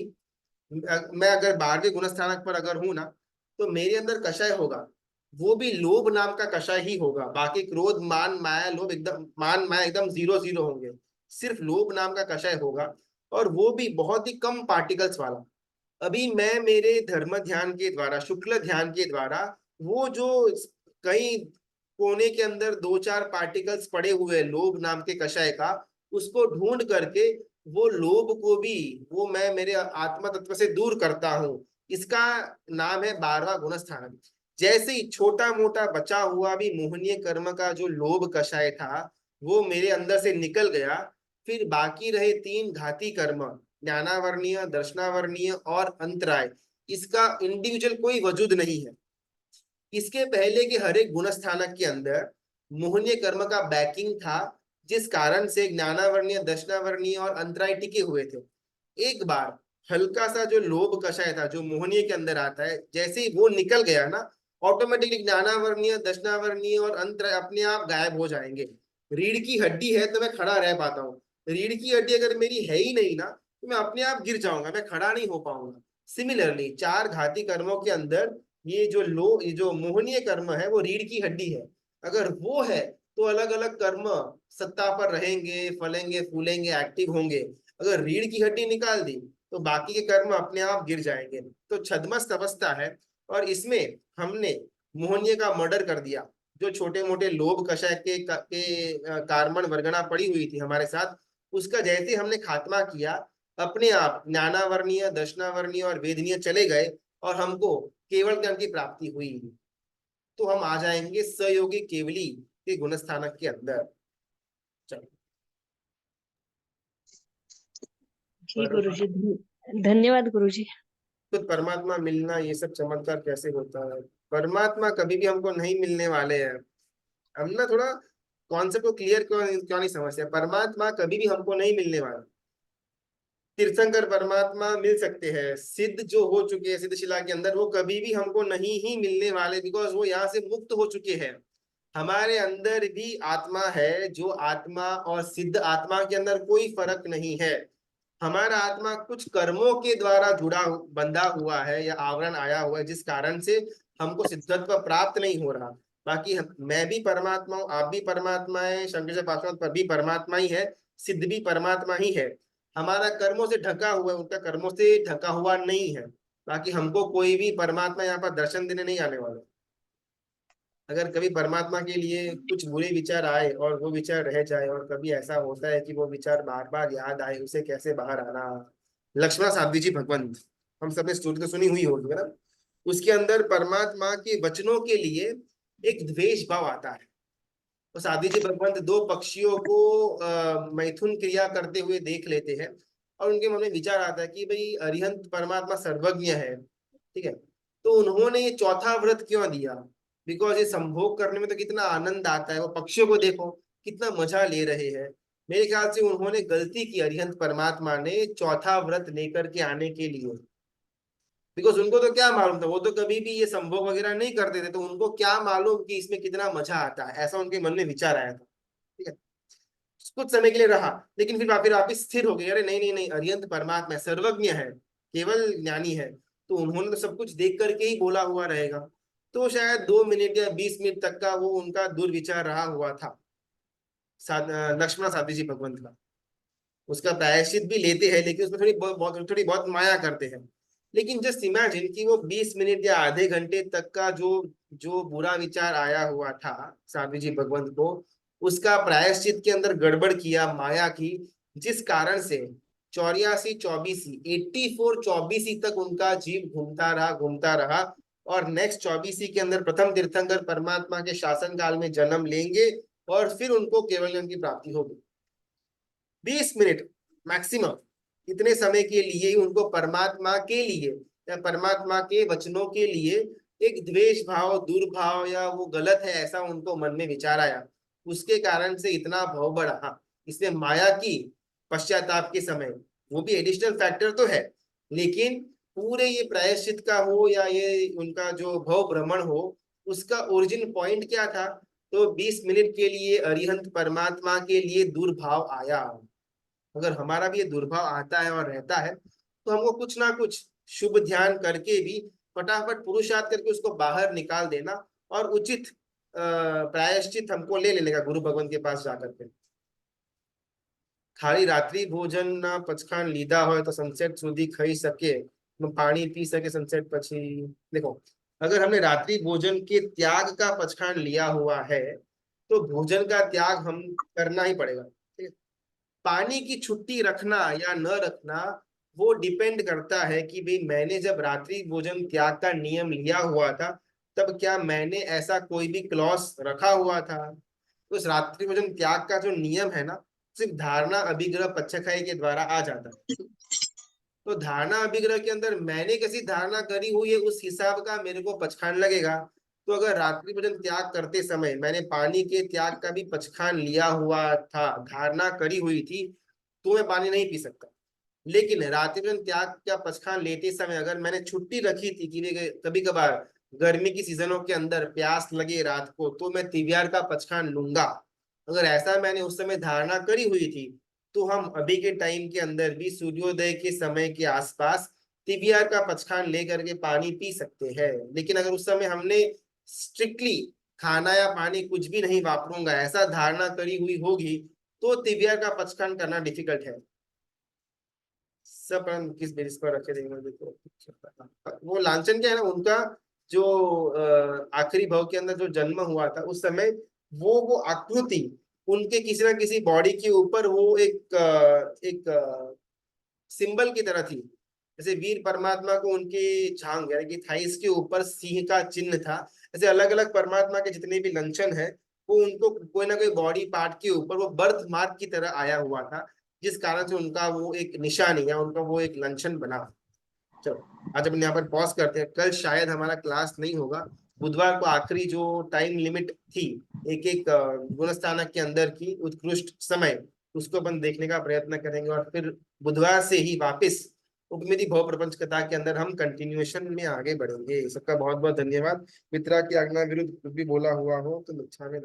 मैं अगर 12वें गुण स्थानक पर अगर हूं ना, तो मेरे अंदर कषाय होगा, वो भी लोभ नाम का कषाय ही होगा। बाकी क्रोध मान माया लोभ एकदम, मान माया एकदम जीरो जीरो होंगे, सिर्फ लोभ नाम का कषाय होगा, और वो भी बहुत ही कम पार्टिकल्स वाला। अभी मैं मेरे धर्म ध्यान के द्वारा, शुक्ल ध्यान के द्वारा, वो जो कई कोने के अंदर 2-4 पार्टिकल्स पड़े हुए लोभ नाम के कषाय का, उसको ढूंढ करके वो लोभ को भी वो मैं मेरे आत्मा तत्व से दूर करता हूँ। इसका नाम है 12वां गुणस्थानक। जैसे ही छोटा मोटा बचा हुआ भी मोहनीय कर्म का जो लोभ कषाय था वो मेरे अंदर से निकल गया, फिर बाकी रहे 3 घाती कर्म, ज्ञानावर्णीय, दर्शनावर्णीय और अंतराय, इसका इंडिविजुअल कोई वजूद नहीं है। इसके पहले के हर एक गुणस्थानक के अंदर मोहनीय कर्म का बैकिंग था, जिस कारण से ज्ञानावर्णीय, दर्शनावर्णीय और अंतराय टिके हुए थे। एक बार हल्का सा जो लोभ कषाय था जो मोहनीय के अंदर आता है, जैसे ही वो निकल गया ना, ऑटोमेटिकली ज्ञानावर्णीय, दर्शनावर्णीय और अंतराय अपने आप गायब हो जाएंगे। रीढ़ की हड्डी है तो मैं खड़ा रह पाता हूँ, रीढ़ की हड्डी अगर मेरी है ही नहीं ना तो मैं अपने आप गिर जाऊंगा, मैं खड़ा नहीं हो पाऊंगा। सिमिलरली 4 घाती कर्मों के अंदर ये जो मोहनीय कर्म है वो रीढ़ की हड्डी है। अगर वो है तो अलग अलग कर्म सत्ता पर रहेंगे, फलेंगे, फूलेंगे, एक्टिव होंगे। अगर रीढ़ की हड्डी निकाल दी तो बाकी के कर्म अपने आप गिर जाएंगे। तो छद्मस्त अवस्था है और इसमें हमने मोहनीय का मर्डर कर दिया। जो छोटे मोटे लोभ कषाय के कार्बन वर्गना पड़ी हुई थी हमारे साथ, उसका जैसे हमने खात्मा किया, अपने आप ज्ञानावर्णीय, दर्शनावर्णीय और वेदनीय चले गए और हमको केवल ज्ञान की प्राप्ति हुई। तो हम आ जाएंगे सहयोगी केवली के गुणस्थानक के अंदर। चलो जी गुरुजी, धन्यवाद गुरुजी। तो परमात्मा मिलना ये सब चमत्कार कैसे होता है? परमात्मा कभी भी हमको नहीं मिलने वाले हैं। हम ना थोड़ा कॉन्सेप्ट को क्लियर क्यों नहीं समझते। परमात्मा कभी भी हमको नहीं मिलने वाला। तीर्थंकर परमात्मा मिल सकते हैं, सिद्ध जो हो चुके हैं सिद्धशिला के अंदर, वो कभी भी हमको नहीं ही मिलने वाले, बिकॉज वो यहाँ से मुक्त हो चुके हैं। हमारे अंदर भी आत्मा है, जो आत्मा और सिद्ध आत्मा के अंदर कोई फर्क नहीं है। हमारा आत्मा कुछ कर्मों के द्वारा बंधा हुआ है या आवरण आया हुआ है, जिस कारण से हमको सिद्धत्व प्राप्त नहीं हो रहा। बाकी मैं भी परमात्मा हूँ, आप भी परमात्मा है, शंकर पार्षद पर भी परमात्मा ही है, सिद्ध भी परमात्मा ही है। हमारा कर्मों से ढका हुआ है, उनका कर्मों से ढका हुआ नहीं है। बाकी हमको कोई भी परमात्मा यहाँ पर दर्शन देने नहीं आने वाला। अगर कभी परमात्मा के लिए कुछ बुरे विचार आए और वो विचार रह जाए, और कभी ऐसा होता है कि वो विचार बार बार याद आए, उसे कैसे बाहर आना। लक्ष्मण साध्वी जी भगवंत, हम सबने स्टोरी तो सुनी हुई होगी ना, उसके अंदर परमात्मा के वचनों के लिए एक द्वेष भाव आता है। तो साध्वी जी भगवंत 2 पक्षियों को मैथुन क्रिया करते हुए देख लेते हैं और उनके मन में विचार आता है कि भाई अरिहंत परमात्मा सर्वज्ञ है, ठीक है, तो उन्होंने ये चौथा व्रत क्यों दिया? बिकॉज ये संभोग करने में तो कितना आनंद आता है, वो पक्षियों को देखो कितना मजा ले रहे हैं। मेरे ख्याल से उन्होंने गलती की अरिहंत परमात्मा ने चौथा व्रत लेकर के आने के लिए। बिकॉज उनको तो क्या मालूम था, वो तो कभी भी ये संभोग वगैरह नहीं करते थे, तो उनको क्या मालूम कि इसमें कितना मजा आता है। ऐसा उनके मन में विचार आया था, ठीक है। कुछ समय के लिए रहा, लेकिन फिर वापिस स्थिर हो गए, अरे नहीं नहीं नहीं, अरिहंत परमात्मा है, सर्वज्ञ है, केवल ज्ञानी है, तो उन्होंने तो सब कुछ देख करके ही बोला हुआ रहेगा। तो शायद 2 मिनट या 20 मिनट तक का वो उनका दुर्विचार रहा हुआ था लक्ष्मण साध्वी जी भगवंत का। उसका प्रायश्चित भी लेते हैं, लेकिन उसमें थोड़ी बहुत माया करते हैं। लेकिन जस्ट इमेजिन कि वो 20 मिनट या आधे घंटे तक का जो जो बुरा विचार आया हुआ था साध्वी जी भगवंत को, उसका प्रायश्चित के अंदर गड़बड़ किया माया की, जिस कारण से 84 तक उनका जीव घूमता रहा और नेक्स्ट 84 के अंदर प्रथम तीर्थंकर परमात्मा के शासन काल में जन्म लेंगे और फिर उनको केवल ज्ञान की प्राप्ति होगी। 20 मिनट मैक्सिमम, इतने समय के लिए ही उनको परमात्मा के लिए या परमात्मा के वचनों के लिए एक द्वेष भाव, दुर्भाव या वो गलत है ऐसा उनको मन में विचार आया। उसके कारण से इतना भाव बढ़ा। हाँ, इसमें माया की पश्चाताप के समय वो भी एडिशनल फैक्टर तो है, लेकिन पूरे ये प्रायश्चित का हो या ये उनका जो भव भ्रमण हो, उसका ओरिजिन पॉइंट क्या था? तो 20 मिनट के लिए अरिहंत परमात्मा के लिए दुर्भाव आया। अगर हमारा भी ये दुर्भाव आता है और रहता है, तो हमको कुछ ना कुछ शुभ ध्यान करके भी फटाफट पुरुषार्थ करके उसको बाहर निकाल देना और उचित प्रायश्चित हमको ले लेने का गुरु भगवान के पास जाकर के। खाली रात्रि भोजन ना पचखान लीधा हो तो सनसेट सुधी खाई सके, पानी पी सके सनसेट पछी। देखो अगर हमने रात्रि भोजन के त्याग का पक्षान लिया हुआ है तो भोजन का त्याग हम करना ही पड़ेगा। ठीक है? पानी की छुट्टी रखना या न रखना वो डिपेंड करता है कि भाई मैंने जब रात्रि भोजन त्याग का नियम लिया हुआ था तब क्या मैंने ऐसा कोई भी क्लॉज रखा हुआ था। तो इस रात्रि भोजन त्याग का जो नियम है ना, सिर्फ धारणा अभिग्रह पक्षखाई के द्वारा आ जाता है। तो धारणा अभिग्रह के अंदर मैंने कैसी धारणा करी हुई है उस हिसाब का मेरे को पक्षखान लगेगा। तो अगर रात्रि भोजन त्याग करते समय मैंने पानी के त्याग का भी पक्षखान लिया हुआ था, धारणा करी हुई थी, तो मैं पानी नहीं पी सकता। लेकिन रात्रि भोजन त्याग का पक्षखान लेते समय अगर मैंने छुट्टी रखी थी कि कभी कभार गर्मी की सीजनों के अंदर प्यास लगे रात को तो मैं तिबियार का पक्षखान लूंगा, अगर ऐसा मैंने उस समय धारणा करी हुई थी तो हम अभी के टाइम के अंदर भी सूर्योदय के समय के आसपास तिबियार का पक्षखान लेकर के पानी पी सकते हैं। लेकिन अगर उस समय हमने स्ट्रिक्टली खाना या पानी कुछ भी नहीं वापरूंगा ऐसा धारणा करी हुई होगी तो तिबियार का पक्षखान करना डिफिकल्ट है। सब किस बेसिस पर रखे देंगे तो वो लांछन क्या है ना, उनका जो आखिरी भाव के अंदर जो जन्म हुआ था उस समय वो आकृति उनके किसी ना किसी बॉडी के ऊपर वो एक सिंबल की तरह थी। जैसे वीर परमात्मा को उनकी झांग यानी कि थाइस के ऊपर सिंह का चिन्ह था, ऐसे अलग अलग परमात्मा के जितने भी लंचन है वो उनको कोई ना कोई बॉडी पार्ट के ऊपर वो बर्थ मार्क की तरह आया हुआ था, जिस कारण से उनका वो एक निशानी या उनका वो एक लंचन बना। चलो आज अपन यहाँ पर पॉज करते हैं, कल शायद हमारा क्लास नहीं होगा। बुधवार को आखिरी जो टाइम लिमिट थी एक एक गुणस्थानक के अंदर की उत्कृष्ट समय, उसको अपन देखने का प्रयत्न करेंगे और फिर बुधवार से ही वापस उपमिति भव प्रपंच कथा के अंदर हम कंटिन्यूएशन में आगे बढ़ेंगे। सबका बहुत बहुत धन्यवाद। मित्रा की आज्ञा विरुद्ध कुछ भी बोला हुआ हो तो मिथ्या में